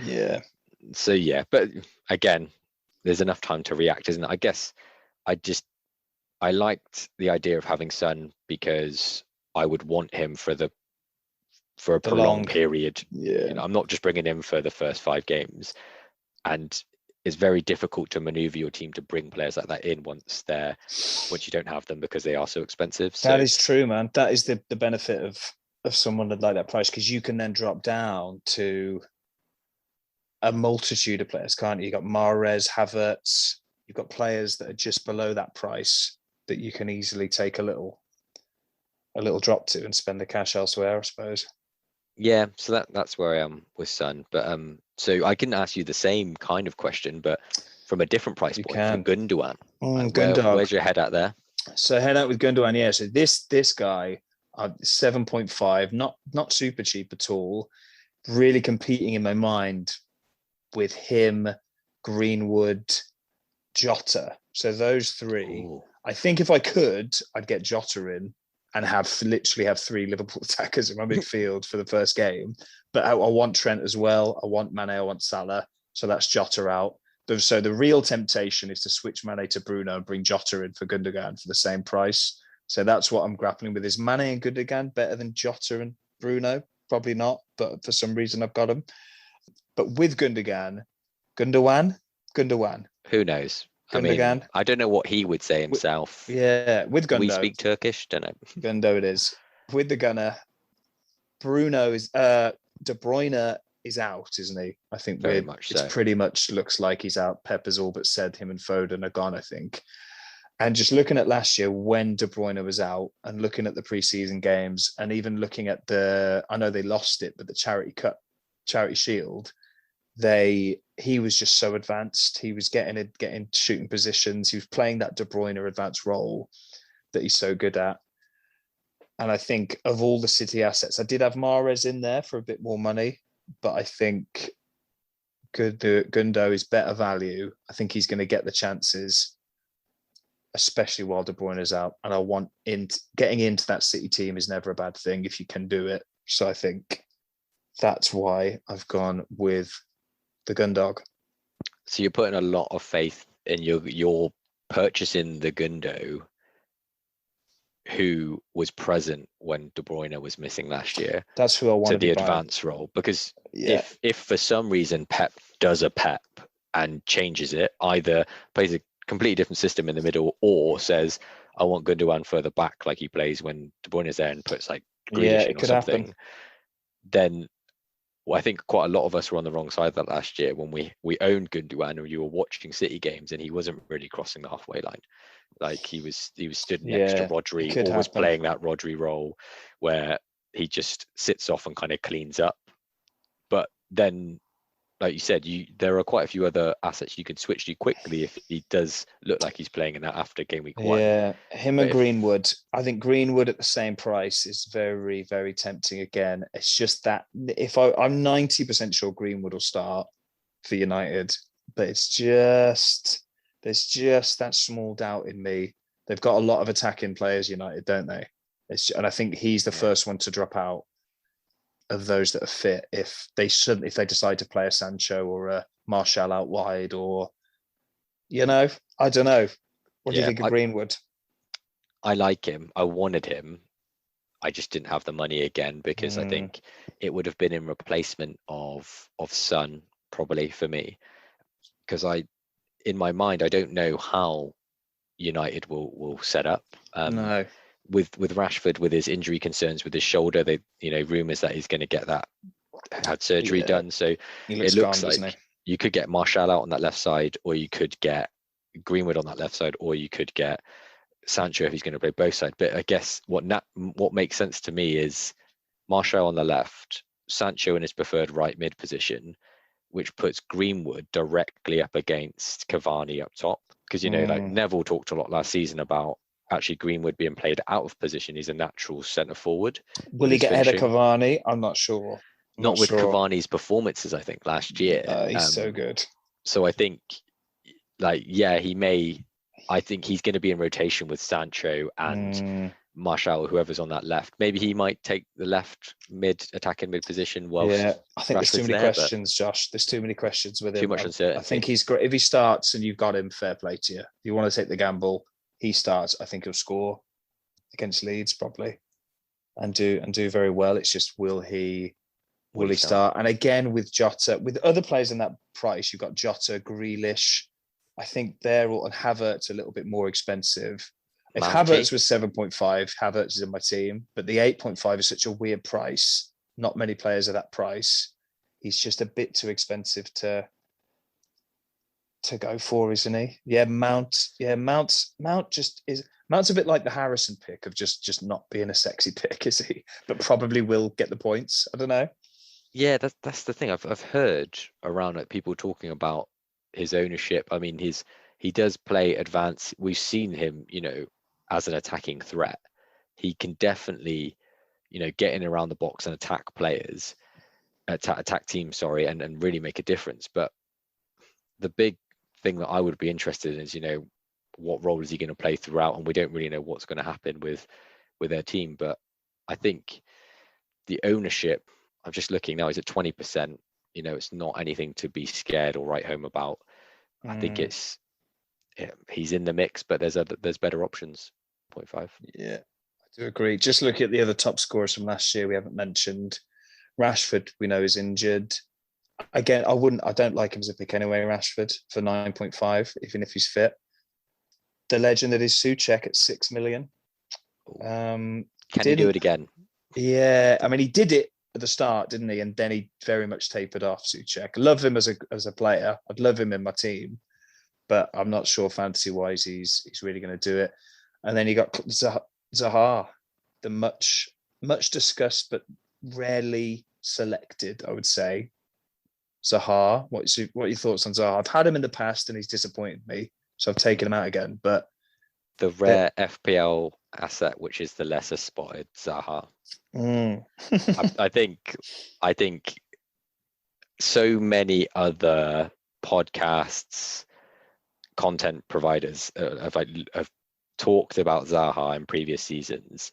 but again, there's enough time to react, isn't it? I guess I liked the idea of having Son because I would want him for a prolonged period. I'm not just bringing him for the first 5 games, and it's very difficult to maneuver your team to bring players like that in once you don't have them because they are so expensive. So that is true, man. That is the benefit of someone like that price, because you can then drop down to a multitude of players, can't you? You've got Mahrez, Havertz, you've got players that are just below that price that you can easily take a little drop to and spend the cash elsewhere, I suppose. Yeah, so that's where I am with Son. But so I can ask you the same kind of question, but from a different price point, from Gundogan. Where's your head at there? So head out with Gundogan, yeah. So this guy, 7.5, not super cheap at all. Really competing in my mind with him, Greenwood, Jota. So those 3. Ooh. I think if I could, I'd get Jota in and literally have 3 Liverpool attackers in my midfield for the first game. But I want Trent as well. I want Mane, I want Salah. So that's Jota out. So the real temptation is to switch Mane to Bruno and bring Jota in for Gundogan for the same price. So that's what I'm grappling with. Is Mane and Gundogan better than Jota and Bruno? Probably not, but for some reason I've got them. But with Gundogan. Who knows? Gundogan. I don't know what he would say himself. With Gundo. We speak Turkish? Don't know. Gundo it is. With the gunner, Bruno is De Bruyne is out, isn't he? I think very much so. It's pretty much looks like he's out. Pep has all but said him and Foden are gone, I think. And just looking at last year when De Bruyne was out and looking at the preseason games and even looking at I know they lost it, but the Charity Shield, he was just so advanced. He was getting shooting positions. He was playing that De Bruyne advanced role that he's so good at. And I think of all the City assets, I did have Mahrez in there for a bit more money, but I think Gundo is better value. I think he's going to get the chances, especially while De Bruyne is out. And getting into that City team is never a bad thing if you can do it. So I think that's why I've gone with the Gundog. So you're putting a lot of faith in your purchasing the Gundo, who was present when De Bruyne was missing last year. That's who I want to the advanced role. Because if for some reason Pep does a Pep and changes it, either plays a completely different system in the middle or says, I want Gundogan further back like he plays when De Bruyne is there and puts like Grealish in or something, happen. Then I think quite a lot of us were on the wrong side of that last year when we owned Gundogan and you were watching City games and he wasn't really crossing the halfway line. Like he was stood next to Rodri, always playing that Rodri role where he just sits off and kind of cleans up. But then like you said, there are quite a few other assets you can switch to quickly if he does look like he's playing in that after game week 1. Yeah, him But and Greenwood. I think Greenwood at the same price is very, very tempting again. It's just that if I'm 90% sure Greenwood will start for United, but it's just there's just that small doubt in me. They've got a lot of attacking players, United, don't they? And I think he's the first one to drop out of those that are fit if they decide to play a Sancho or a Martial out wide, or I don't know. What do you think of Greenwood? I like him. I wanted him. I just didn't have the money again because I think it would have been in replacement of Son probably for me, because in my mind I don't know how United will set up. No. With Rashford, with his injury concerns with his shoulder, they rumours that he's going to had surgery done. So it looks like you could get Martial out on that left side, or you could get Greenwood on that left side, or you could get Sancho if he's going to play both sides. But I guess what makes sense to me is Martial on the left, Sancho in his preferred right mid position, which puts Greenwood directly up against Cavani up top. Because like Neville talked a lot last season about actually Greenwood being played out of position. He's a natural centre forward. Will he get ahead of Cavani? I'm not sure. Not with Cavani's performances, I think, last year. He's so good. So I think, he may. I think he's going to be in rotation with Sancho and Martial, whoever's on that left. Maybe he might take the left attacking mid position. I think there's too many questions, Josh. There's too many questions with him. Too much uncertainty. I think he's great. If he starts and you've got him, fair play to you. If you want to take the gamble, he starts. I think he'll score against Leeds probably, and do very well. It's just will he start? And again with Jota, with other players in that price, you've got Jota, Grealish. I think and Havertz a little bit more expensive. If Havertz was 7.5, Havertz is in my team, but the 8.5 is such a weird price. Not many players are that price. He's just a bit too expensive to go for, isn't he? Mount just is. Mount's a bit like the Harrison pick of just not being a sexy pick, is he? But probably will get the points. I don't know. Yeah, that's the thing. I've heard around people talking about his ownership. I mean, he does play advanced. We've seen him, as an attacking threat. He can definitely, get in around the box and attack players, attack teams, and really make a difference. But the big thing that I would be interested in is, what role is he going to play throughout? And we don't really know what's going to happen with their team. But I think the ownership, I'm just looking now, is at 20%. It's not anything to be scared or write home about. I think he's in the mix, but there's better options. 0.5. Yeah, I do agree. Just look at the other top scorers from last year. We haven't mentioned Rashford. We know is injured. Again, I don't like him as a pick anyway. Rashford for 9.5, even if he's fit. The legend that is Souček at 6 million. Can he do it again? Yeah, I mean he did it at the start, didn't he? And then he very much tapered off. Souček. I love him as a player. I'd love him in my team, but I'm not sure fantasy wise he's really going to do it. And then you got Zaha, the much discussed but rarely selected, I would say. Zaha, what are your thoughts on Zaha? I've had him in the past and he's disappointed me, so I've taken him out again. But the rare FPL asset, which is the lesser spotted Zaha. I think so many other podcasts, content providers have talked about Zaha in previous seasons,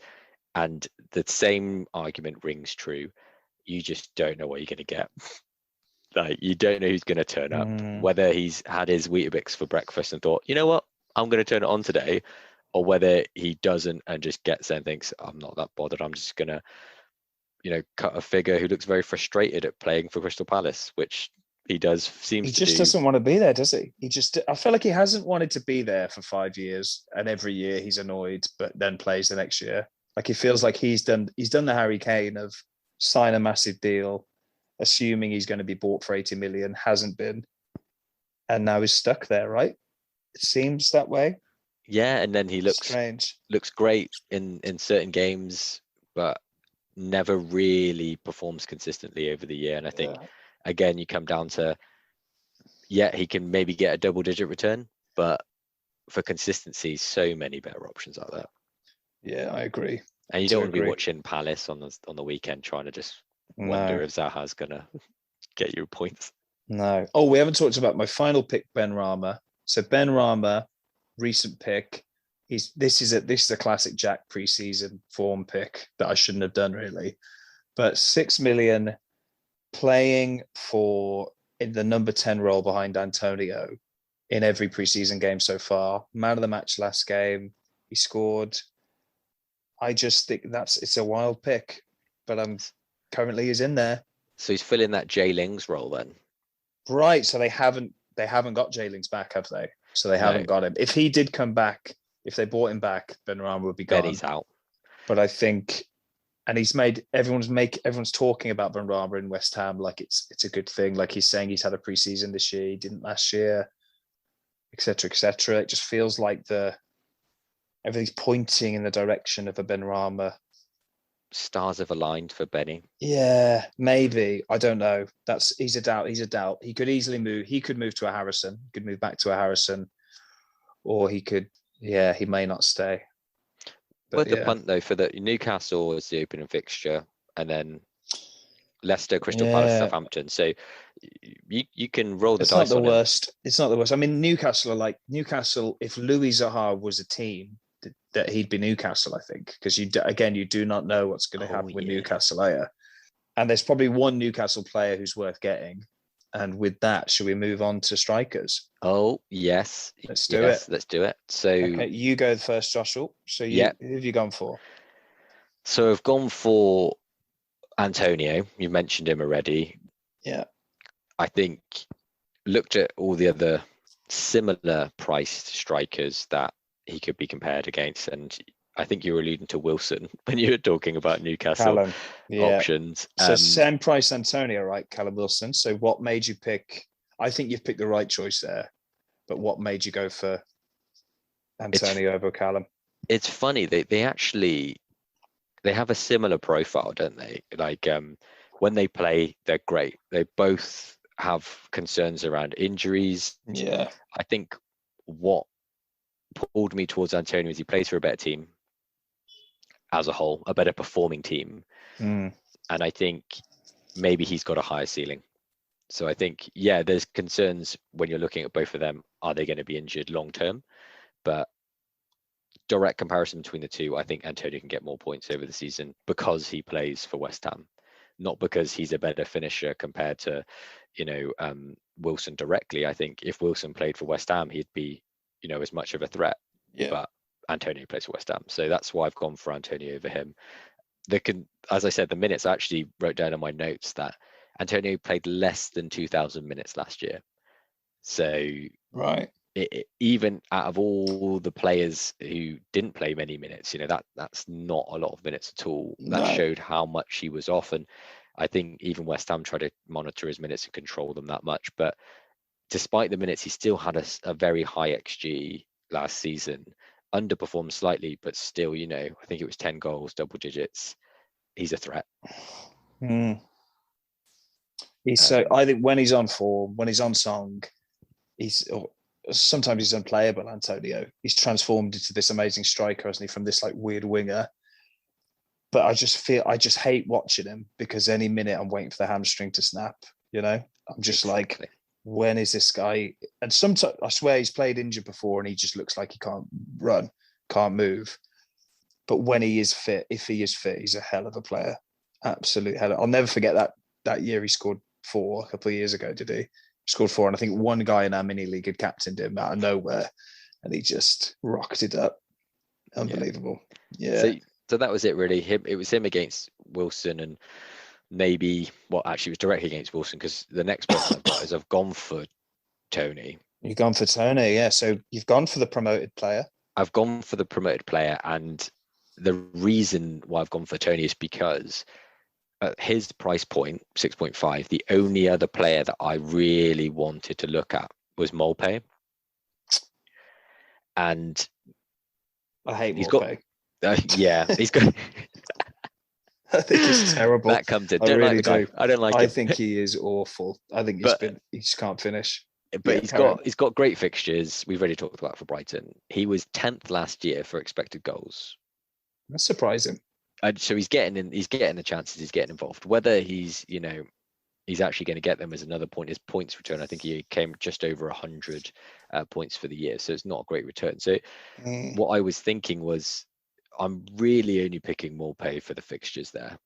and the same argument rings true. You just don't know what you're going to get. You don't know who's going to turn up, whether he's had his Weetabix for breakfast and thought, you know what, I'm going to turn it on today, or whether he doesn't and just gets there and thinks, I'm not that bothered. I'm just going to, cut a figure who looks very frustrated at playing for Crystal Palace, which he does he just doesn't want to be there, does he? I feel like he hasn't wanted to be there for 5 years, and every year he's annoyed, but then plays the next year. Like he feels like he's done the Harry Kane of sign a massive deal, assuming he's going to be bought for 80 million, hasn't been, and now he's stuck there, right? It seems that way. Yeah, and then he looks great in certain games, but never really performs consistently over the year. And I think again, you come down to, yeah, he can maybe get a double-digit return, but for consistency, so many better options out there. Yeah, I agree. And you don't want to be watching Palace on the weekend trying to just wonder if Zaha's gonna get you points. No. Oh, we haven't talked about my final pick, Ben Rama. So Ben Rama, recent pick. This is a classic Jack preseason form pick that I shouldn't have done really. But 6 million playing in the number 10 role behind Antonio in every preseason game so far. Man of the match last game. He scored. I just think it's a wild pick, but currently he's in there. So he's filling that Jay Lings role then. Right. So they haven't got Jay Lings back, have they? So they haven't got him. If he did come back, if they bought him back, Benrahma would be gone. Benny's out. But I think, and he's made everyone's talking about Benrahma in West Ham like it's a good thing. Like he's saying he's had a preseason this year, he didn't last year, etc., etc. It just feels like everything's pointing in the direction of a Benrahma. Stars have aligned for Benny. Yeah, maybe. I don't know. He's a doubt. He could easily move. He could move to a Harrison. He could move back to a Harrison, or he could. Yeah, he may not stay. But the punt though for the Newcastle is the opening fixture, and then Leicester, Crystal Palace, Southampton. So you can roll the dice. It's not the worst. It's not the worst. I mean, Newcastle are like Newcastle. If Louis Zaha was a team, that he'd be Newcastle, I think, because you do not know what's going to happen with Newcastle, are you? And there's probably one Newcastle player who's worth getting. And with that, should we move on to strikers? Oh, yes. Let's do it. Let's do it. So okay, you go first, Joshua. So who have you gone for? So I've gone for Antonio. You mentioned him already. Yeah. I think looked at all the other similar priced strikers that he could be compared against, and I think you were alluding to Wilson when you were talking about Newcastle options. So same price Antonio, right? Callum Wilson. So what made you pick? I think you've picked the right choice there, but what made you go for Antonio over Callum? It's funny, they actually have a similar profile, don't they? Like when they play, they're great. They both have concerns around injuries. Yeah, I think what pulled me towards Antonio is he plays for a better team as a whole, a better performing team. And I think maybe he's got a higher ceiling. So I think, there's concerns when you're looking at both of them. Are they going to be injured long term? But direct comparison between the two, I think Antonio can get more points over the season because he plays for West Ham, not because he's a better finisher compared to, Wilson directly. I think if Wilson played for West Ham, he'd be, as much of a threat. But Antonio plays for West Ham, so that's why I've gone for Antonio over him. As I said, the minutes, I actually wrote down in my notes that Antonio played less than 2,000 minutes last year. So even out of all the players who didn't play many minutes, that's not a lot of minutes at all. That showed how much he was off, and I think even West Ham tried to monitor his minutes and control them that much. But despite the minutes, he still had a very high XG last season. Underperformed slightly, but still, I think it was 10 goals, double digits. He's a threat. I think when he's on form, when he's on song, sometimes he's unplayable, Antonio. He's transformed into this amazing striker, hasn't he, from this like weird winger. But I just hate watching him because any minute I'm waiting for the hamstring to snap, I'm just like, when is this guy? And sometimes I swear he's played injured before and he just looks like he can't run, can't move. But when he is fit, if he is fit, he's a hell of a player. Absolute hell. I'll never forget that year he scored 4 a couple of years ago, did he? Scored 4, and I think one guy in our mini league had captained him out of nowhere and he just rocked it up. Unbelievable. Yeah. So that was it really. It was him against Wilson, and maybe it was directly against Wilson, because the next person I've got is I've gone for Tony. You've gone for Tony, yeah. So you've gone for the promoted player. I've gone for the promoted player, and the reason why I've gone for Tony is because at his price point, 6.5, the only other player that I really wanted to look at was Molpe. And I hate Molpe. He's got I think he's terrible. That comes in. I Don't like really the guy. do. I don't like I him. think he is awful. I think But he just can't finish. but Yeah, he's got great fixtures. We've already talked about for Brighton. He was 10th last year for expected goals. that's surprising. And so he's getting the chances, he's getting involved. Whether he's actually going to get them is another point. His points return, I think he came just over 100 points for the year, so it's not a great return. So what I was thinking was, I'm really only picking Morpay for the fixtures there,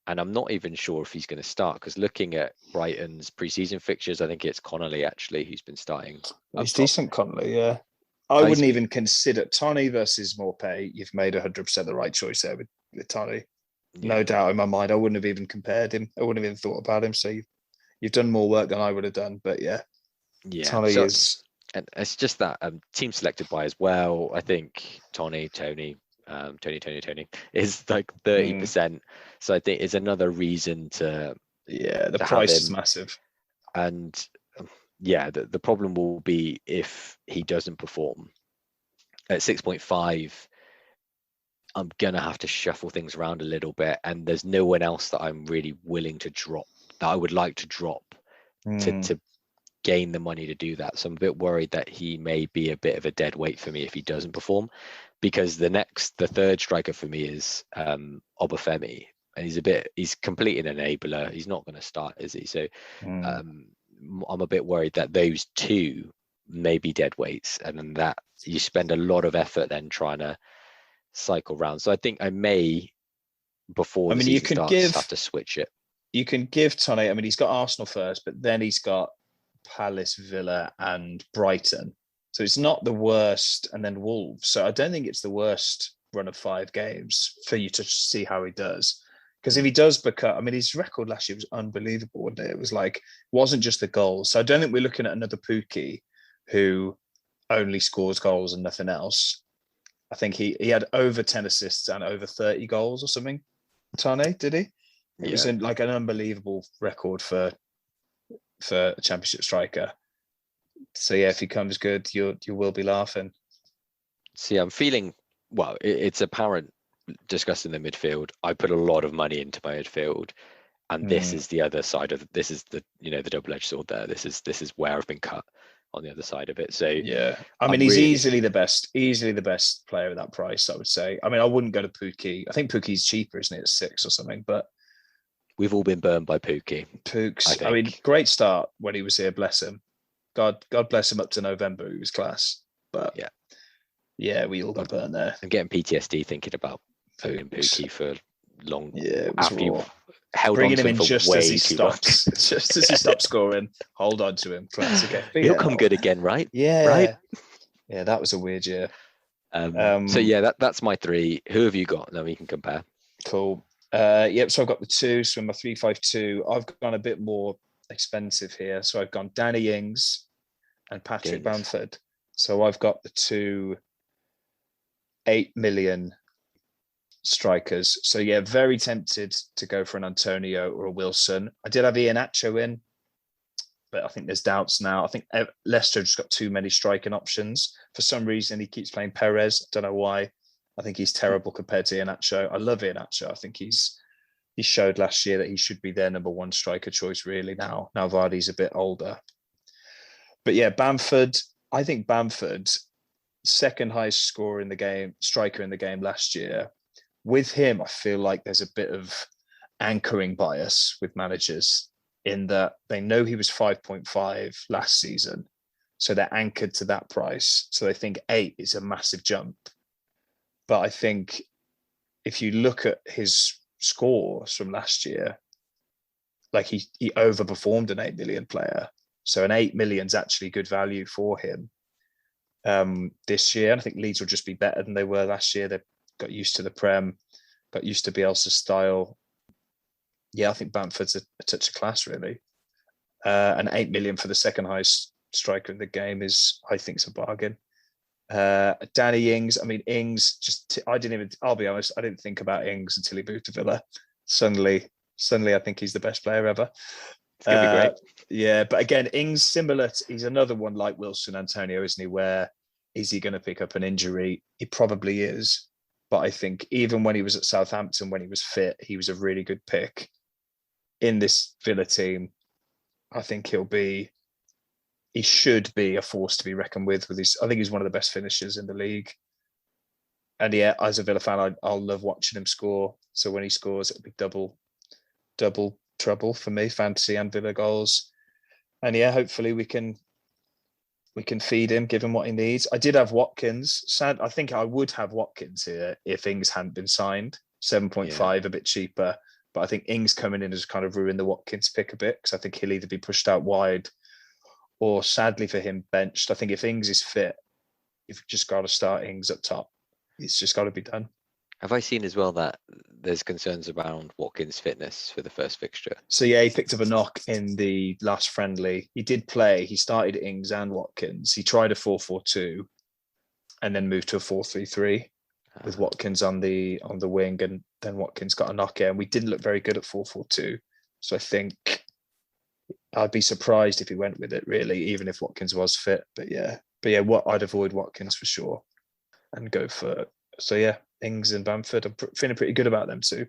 and I'm not even sure if he's going to start, because looking at Brighton's preseason fixtures, I think it's Connolly actually who's been starting. He's decent, Connolly. Yeah, I wouldn't even consider Tony versus Morpay. You've made 100% the right choice there with Tony. No doubt in my mind. I wouldn't have even compared him. I wouldn't have even thought about him. So you've done more work than I would have done. But yeah, Tony is. And it's just that team selected by as well. I think Tony is like 30%. So I think it's another reason to the price is massive. And the problem will be if he doesn't perform at 6.5. I'm gonna have to shuffle things around a little bit, and there's no one else that I'm really willing to drop, that I would like to drop to gain the money to do that. So I'm a bit worried that he may be a bit of a dead weight for me if he doesn't perform, because the third striker for me is Obafemi, and he's complete an enabler. He's not going to start, is he? So I'm a bit worried that those two may be dead weights, and then that you spend a lot of effort then trying to cycle round. So I think I may, before the season starts, have to switch it. You can give Tony, he's got Arsenal first, but then he's got Palace, Villa and Brighton. So it's not the worst, and then Wolves. So I don't think it's the worst run of 5 games for you to see how he does. Because if he does become, his record last year was unbelievable, wasn't it? It was like, wasn't just the goals. So I don't think we're looking at another Pukki who only scores goals and nothing else. I think he had over 10 assists and over 30 goals or something. Tane, did he? It was an unbelievable record for a championship striker. So yeah, if he comes good, you will be laughing. See, I'm feeling, well, it's apparent discussing the midfield. I put a lot of money into my midfield, and this is the other side of this is the the double-edged sword there. This is where I've been cut on the other side of it. So yeah, he's easily the best player at that price, I would say. I wouldn't go to Pukki. I think Pukki's cheaper, isn't it, at 6 or something? But we've all been burned by Pukki. Great start when he was here, bless him. God bless him up to November. He was class. But yeah, we all got burned there. I'm getting PTSD thinking about owning Pukki for long. Yeah, it was after you held bringing on to him in just as he stops, just as he stops scoring. Hold on to him, class again. He'll come good again, right? Yeah, right. Yeah, that was a weird year. So yeah, that's my 3. Who have you got? Then we can compare. Cool. So I've got the 2. So in my 3-5-2, I've gone a bit more expensive here. So I've gone Danny Ings and Patrick Bamford. So I've got the 2 8 million strikers. So yeah, very tempted to go for an Antonio or a Wilson. I did have Iheanacho in, but I think there's doubts now. I think Leicester just got too many striking options. For some reason, he keeps playing Perez. Don't know why. I think he's terrible compared to Iheanacho. I love Iheanacho. I think he showed last year that he should be their number 1 striker choice really now. Now Vardy's a bit older. But yeah, Bamford, I think Bamford, second highest striker in the game last year. With him, I feel like there's a bit of anchoring bias with managers in that they know he was 5.5 last season. So they're anchored to that price. So they think 8 is a massive jump. But I think if you look at his scores from last year, like he overperformed an 8 million player. So an 8 million is actually good value for him this year. And I think Leeds will just be better than they were last year. They got used to the Prem, got used to Bielsa's style. Yeah, I think Bamford's a touch of class, really. And 8 million for the second highest striker in the game I think, is a bargain. Danny Ings, Ings, I'll be honest, I didn't think about Ings until he moved to Villa. Suddenly, I think he's the best player ever. It's going to be great. Yeah, but again, Ings, he's another one like Wilson, Antonio, isn't he? Where is he going to pick up an injury? He probably is. But I think even when he was at Southampton, when he was fit, he was a really good pick. In this Villa team, I think he should be a force to be reckoned with. I think he's one of the best finishers in the league. And yeah, as a Villa fan, I'll love watching him score. So when he scores, it'll be double trouble for me, fantasy and Villa goals. And yeah, hopefully we can feed him, give him what he needs. I did have Watkins. Sad, I think I would have Watkins here if Ings hadn't been signed. 7.5, a bit cheaper. But I think Ings coming in has kind of ruined the Watkins pick a bit, because I think he'll either be pushed out wide or, sadly for him, benched. I think if Ings is fit, you've just got to start Ings up top. It's just got to be done. Have I seen as well that there's concerns around Watkins' fitness for the first fixture? So yeah, he picked up a knock in the last friendly. He did play. He started Ings and Watkins. He tried a 4-4-2 and then moved to a 4-3-3 with Watkins on the wing, and then Watkins got a knock in. We didn't look very good at 4-4-2. So I think I'd be surprised if he went with it, really, even if Watkins was fit. But yeah, what I'd avoid Watkins for sure and go for. So yeah, Ings and Bamford. I'm feeling pretty good about them too.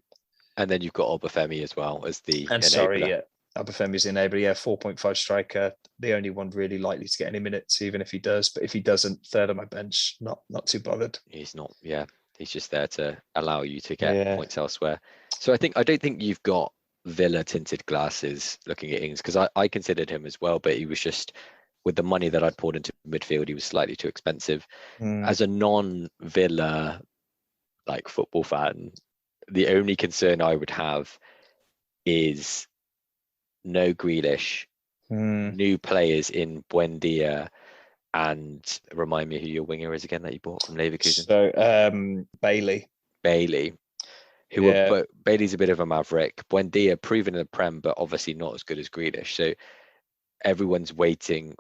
And then you've got Obafemi as well as the And enabler. sorry, yeah, Obafemi's the enabler. Yeah, 4.5 striker, the only one really likely to get any minutes, even if he does. But if he doesn't, third on my bench, not too bothered. He's not. Yeah, he's just there to allow you to get points elsewhere. So I don't think you've got Villa tinted glasses looking at Ings, because I considered him as well, but he was just, with the money that I'd poured into midfield, he was slightly too expensive. As a non-Villa like football fan, the only concern I would have is no Grealish, new players in Buendia, and remind me who your winger is again that you bought from Leverkusen. So Bailey. Bailey's a bit of a maverick. Buendia proven in the Prem, but obviously not as good as Grealish. So everyone's waiting.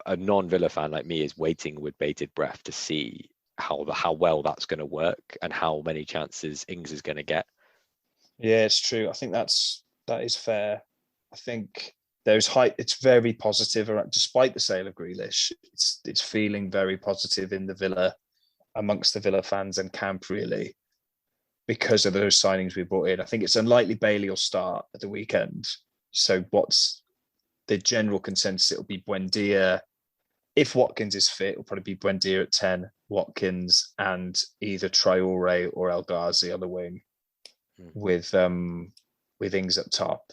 A non-Villa fan like me is waiting with bated breath to see how well that's going to work and how many chances Ings is going to get. Yeah, it's true. I think that is fair. I think there's hype. It's very positive, despite the sale of Grealish. It's feeling very positive in the Villa, amongst the Villa fans and camp, really, because of those signings we brought in. I think it's unlikely Bailey will start at the weekend. So what's the general consensus? It'll be Buendia. If Watkins is fit, it'll probably be Buendia at 10, Watkins, and either Traore or El Ghazi on the wing, with Ings up top,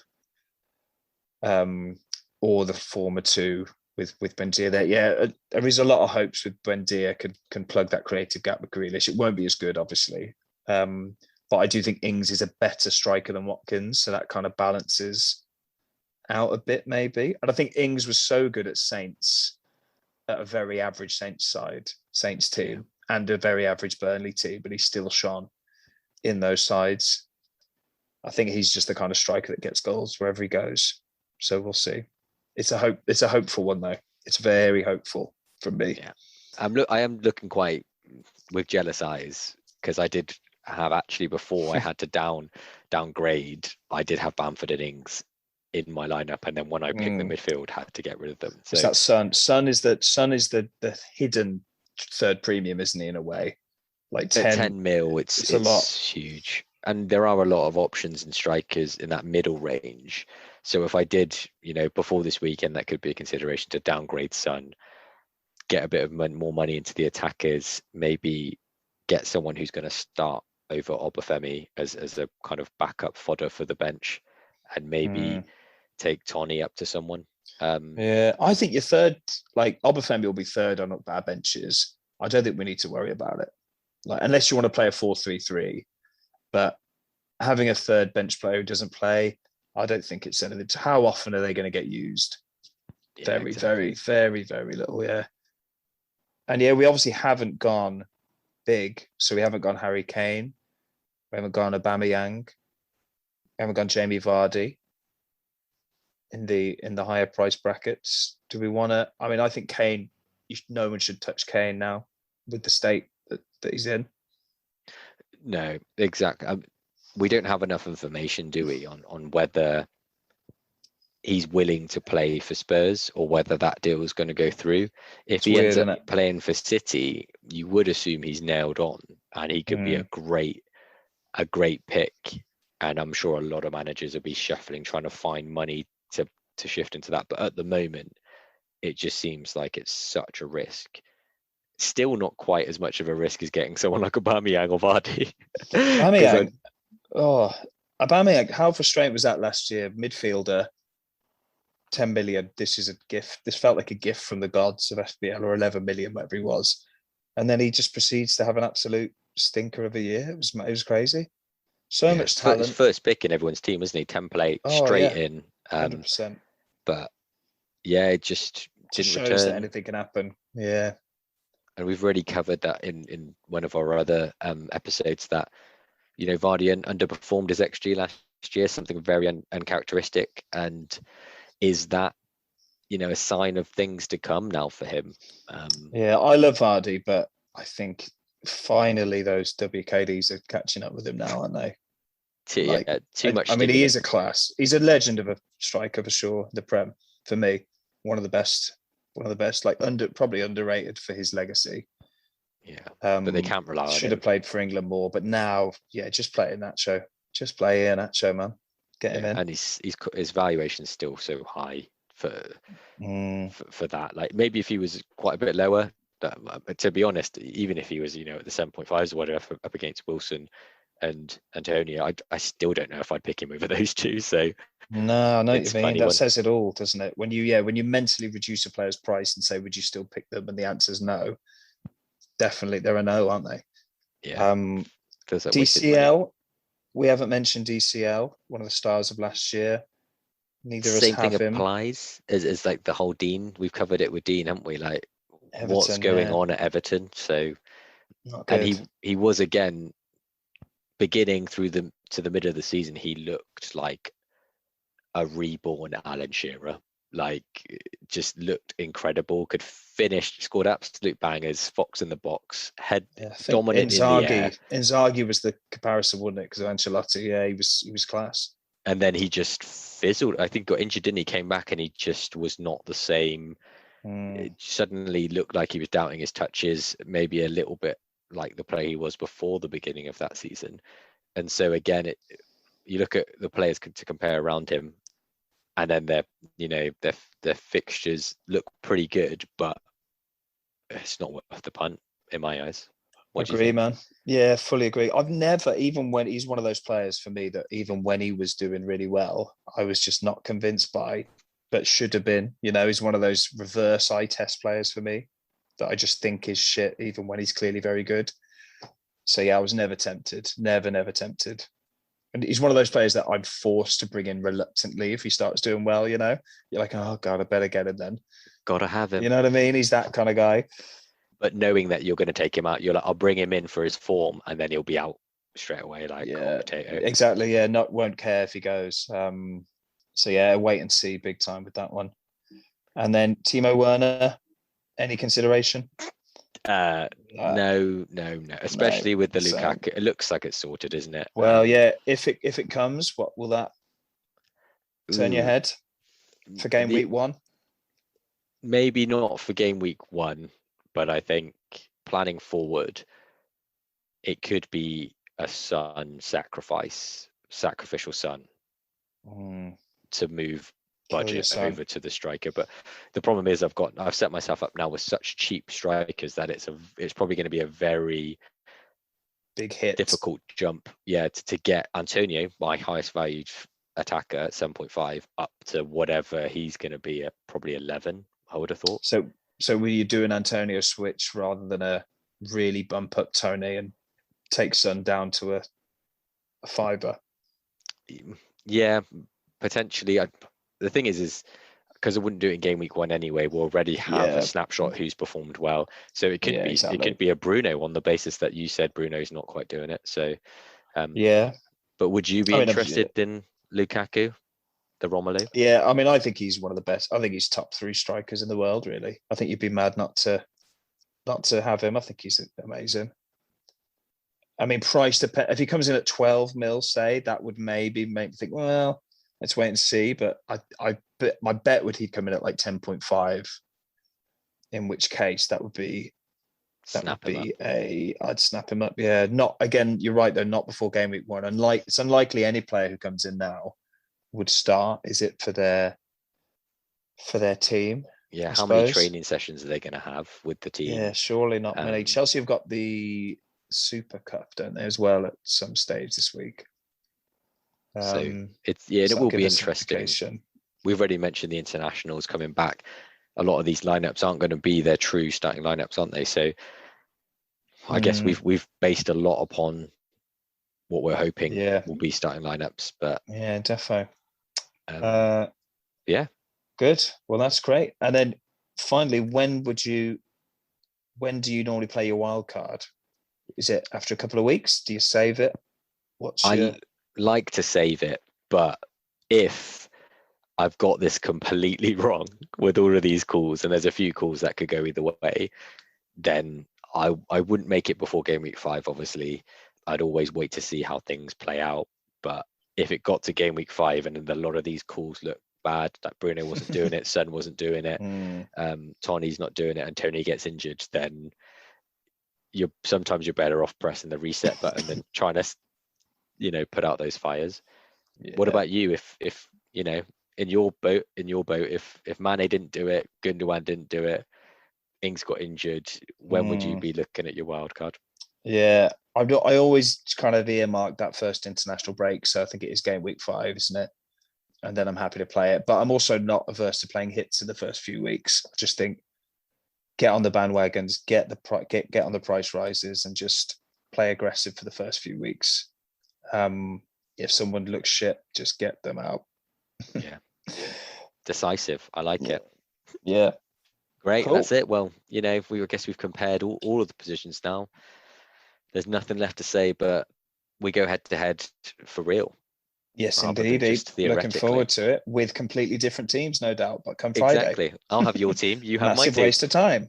or the former two with Buendia there. Yeah, there is a lot of hopes with Buendia can plug that creative gap with Grealish. It won't be as good, obviously, but I do think Ings is a better striker than Watkins, so that kind of balances out a bit, maybe. And I think Ings was so good at Saints, at a very average Saints team, and a very average Burnley team, but he still shone in those sides. I think he's just the kind of striker that gets goals wherever he goes. So we'll see. It's a hopeful one though. It's very hopeful from me. Yeah, I am looking quite with jealous eyes, because I did have, actually, before I had to downgrade, I did have Bamford and Ings in my lineup, and then when I picked the midfield, had to get rid of them. So that Son is the hidden third premium, isn't he, in a way? Like 10 mil, it's a lot. Huge. And there are a lot of options and strikers in that middle range. So if I did, before this weekend, that could be a consideration to downgrade Son, get a bit of more money into the attackers, maybe get someone who's going to start over Obafemi as a kind of backup fodder for the bench, and maybe take Tony up to someone. I think your third, like Obafemi will be third on our benches. I don't think we need to worry about it, like, unless you want to play a 4-3-3. But having a third bench player who doesn't play, I don't think it's anything. How often are they going to get used? Very, very, very, very little. Yeah. And yeah, we obviously haven't gone big, so we haven't gone Harry Kane, we haven't gone Aubameyang, we haven't gone Jamie Vardy in the higher price brackets. Do we want to? I mean, I think Kane. No one should touch Kane now with the state that he's in. No, exactly. We don't have enough information, do we, on whether he's willing to play for Spurs or whether that deal is going to go through. If It's he weird, ends up isn't it? playing for City, you would assume he's nailed on and he could be a great pick. And I'm sure a lot of managers will be shuffling, trying to find money to shift into that. But at the moment, it just seems like it's such a risk. Still not quite as much of a risk as getting someone like Aubameyang or Vardy. Aubameyang, Aubameyang, how frustrating was that last year? Midfielder, 10 million. This is a gift. This felt like a gift from the gods of FPL, or 11 million, whatever he was. And then he just proceeds to have an absolute stinker of a year. It was crazy. So Yeah, much it's talent. first pick in everyone's team, isn't he? Template Oh straight yeah, in. 100%. But yeah, it just Just didn't shows that return. anything can happen. Yeah. And we've already covered that in one of our other episodes that, Vardy underperformed his XG last year, something very uncharacteristic. And is that, a sign of things to come now for him? Yeah, I love Vardy, but I think finally those WKDs are catching up with him now, aren't they? Like, Too much I mean, he is a stimulus. class. He's a legend of a striker for sure. The Prem, for me, one of the best. Like probably underrated for his legacy. Yeah, but they can't rely on Should have him. played for England more, but now, yeah, just play Nacho. Just play Nacho, man. Get him Yeah, in. and his valuation is still so high for Mm. for that. Like maybe if he was quite a bit lower, to be honest, even if he was, at the 7.5s or whatever up against Wilson and Antonio, I still don't know if I'd pick him over those two. So No, I know what you it's a mean. funny That one. says it all, doesn't it? When you mentally reduce a player's price and say, would you still pick them? And the answer is no. Definitely, they're a no, aren't they? Yeah, feels like wasted money. DCL, we haven't mentioned DCL, one of the stars of last year. Neither of us Same thing have him. applies as like the whole Dean. We've covered it with Dean, haven't we? Like what's Everton, going yeah, on at Everton. So, not and good. he was again beginning through to the middle of the season, he looked like a reborn Alan Shearer. Like just looked incredible. Could finish, scored absolute bangers. Fox in the box, head Yeah, I think dominant in the air, Inzaghi was the comparison, wasn't it? Because of Ancelotti, yeah, he was class. and then he just fizzled. I think got injured, didn't he? Came back and he just was not the same. It suddenly looked like he was doubting his touches, maybe a little bit like the player he was before the beginning of that season. And so again, you look at the players to compare around him, and then their fixtures look pretty good, but it's not worth the punt in my eyes. What do you Agree, think? man. Yeah, fully agree. I've never, even when he's one of those players for me that even when he was doing really well, I was just not convinced by, but should have been. He's one of those reverse eye test players for me that I just think is shit, even when he's clearly very good. So yeah, I was never tempted. Never tempted. And he's one of those players that I'm forced to bring in reluctantly if he starts doing well, You're like, oh God, I better get him then. Gotta have him. You know what I mean? He's that kind of guy. But knowing that you're going to take him out, you're like, I'll bring him in for his form, and then he'll be out straight away, like hot Yeah, potato. exactly. Yeah, won't care if he goes. So yeah, wait and see big time with that one. And then Timo Werner, any consideration? No. No, Especially with the same. Lukaku, it looks like it's sorted, isn't it? Well, yeah. If it comes, what will that turn your Ooh, head for game week 1? maybe not for game week 1, but I think planning forward, it could be a sacrificial son to move Kill your budget son. over to the striker. But the problem is I've set myself up now with such cheap strikers that it's probably going to be a very Big hit. difficult jump, to get Antonio, my highest valued attacker at 7.5, up to whatever he's going to be at, probably 11, I would have thought. So will you do an Antonio switch rather than a really bump up Tony and take Son down to a fiver? Yeah, potentially. The thing is because I wouldn't do it in game week 1 anyway, we'll already have a snapshot who's performed well. So it could be exactly. it could be a Bruno on the basis that you said Bruno's not quite doing it. So yeah. But would you be interested in Lukaku, the Romelu? Yeah, I mean, I think he's one of the best. I think he's top 3 strikers in the world, really. I think you'd be mad not to have him. I think he's amazing. I mean, price to pay, if he comes in at 12 mil, say, that would maybe make me think, well, let's wait and see. But I bet my bet would he come in at like 10.5, in which case that would be Snap him up. I'd snap him up. Yeah, not again. You're right though. Not before game week 1. It's unlikely any player who comes in now would start. Is it for their team? Yeah, I how many suppose. training sessions are they going to have with the team? Yeah, surely not many. Um, Chelsea have got the Super Cup, don't they, as well, at some stage this week? so Um, it's and so it that'll will give be us an interesting. indication. We've already mentioned the internationals coming back. A lot of these lineups aren't going to be their true starting lineups, aren't they? So I guess we've based a lot upon what we're hoping Yeah, will be starting lineups, but yeah, defo. Yeah, Good. Well, that's great. And then finally, when do you normally play your wild card? Is it after a couple of weeks? Do you save it? What's your I like to save it, but if I've got this completely wrong with all of these calls, and there's a few calls that could go either way, then I wouldn't make it before game week 5. Obviously, I'd always wait to see how things play out. But if it got to game week 5 and then a lot of these calls look bad, like Bruno wasn't doing it, Son wasn't doing it, Tony's not doing it, and Tony gets injured, then sometimes you're better off pressing the reset button than trying to put out those fires. What about you? If in your boat, if Mane didn't do it, Gundogan didn't do it, Ings got injured, when would you be looking at your wild card? Yeah, I always kind of earmark that first international break, so I think it is game week 5, isn't it? And then I'm happy to play it. But I'm also not averse to playing hits in the first few weeks. I just think get on the bandwagons, get on the price rises, and just play aggressive for the first few weeks. If someone looks shit, just get them out. Yeah, decisive. I like it. Yeah, great. cool. That's it. Well, I guess we've compared all of the positions now. There's nothing left to say, but we go head to head for real. Yes, indeed. Looking forward to it with completely different teams, no doubt. But come Friday, exactly. I'll have your team. You have my team. Massive waste of time.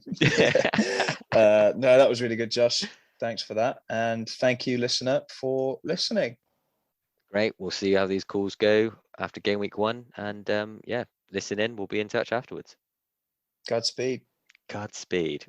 No, that was really good, Josh. Thanks for that, and thank you, listener, for listening. Great. We'll see how these calls go after game week 1, and listen in. We'll be in touch afterwards. Godspeed. Godspeed.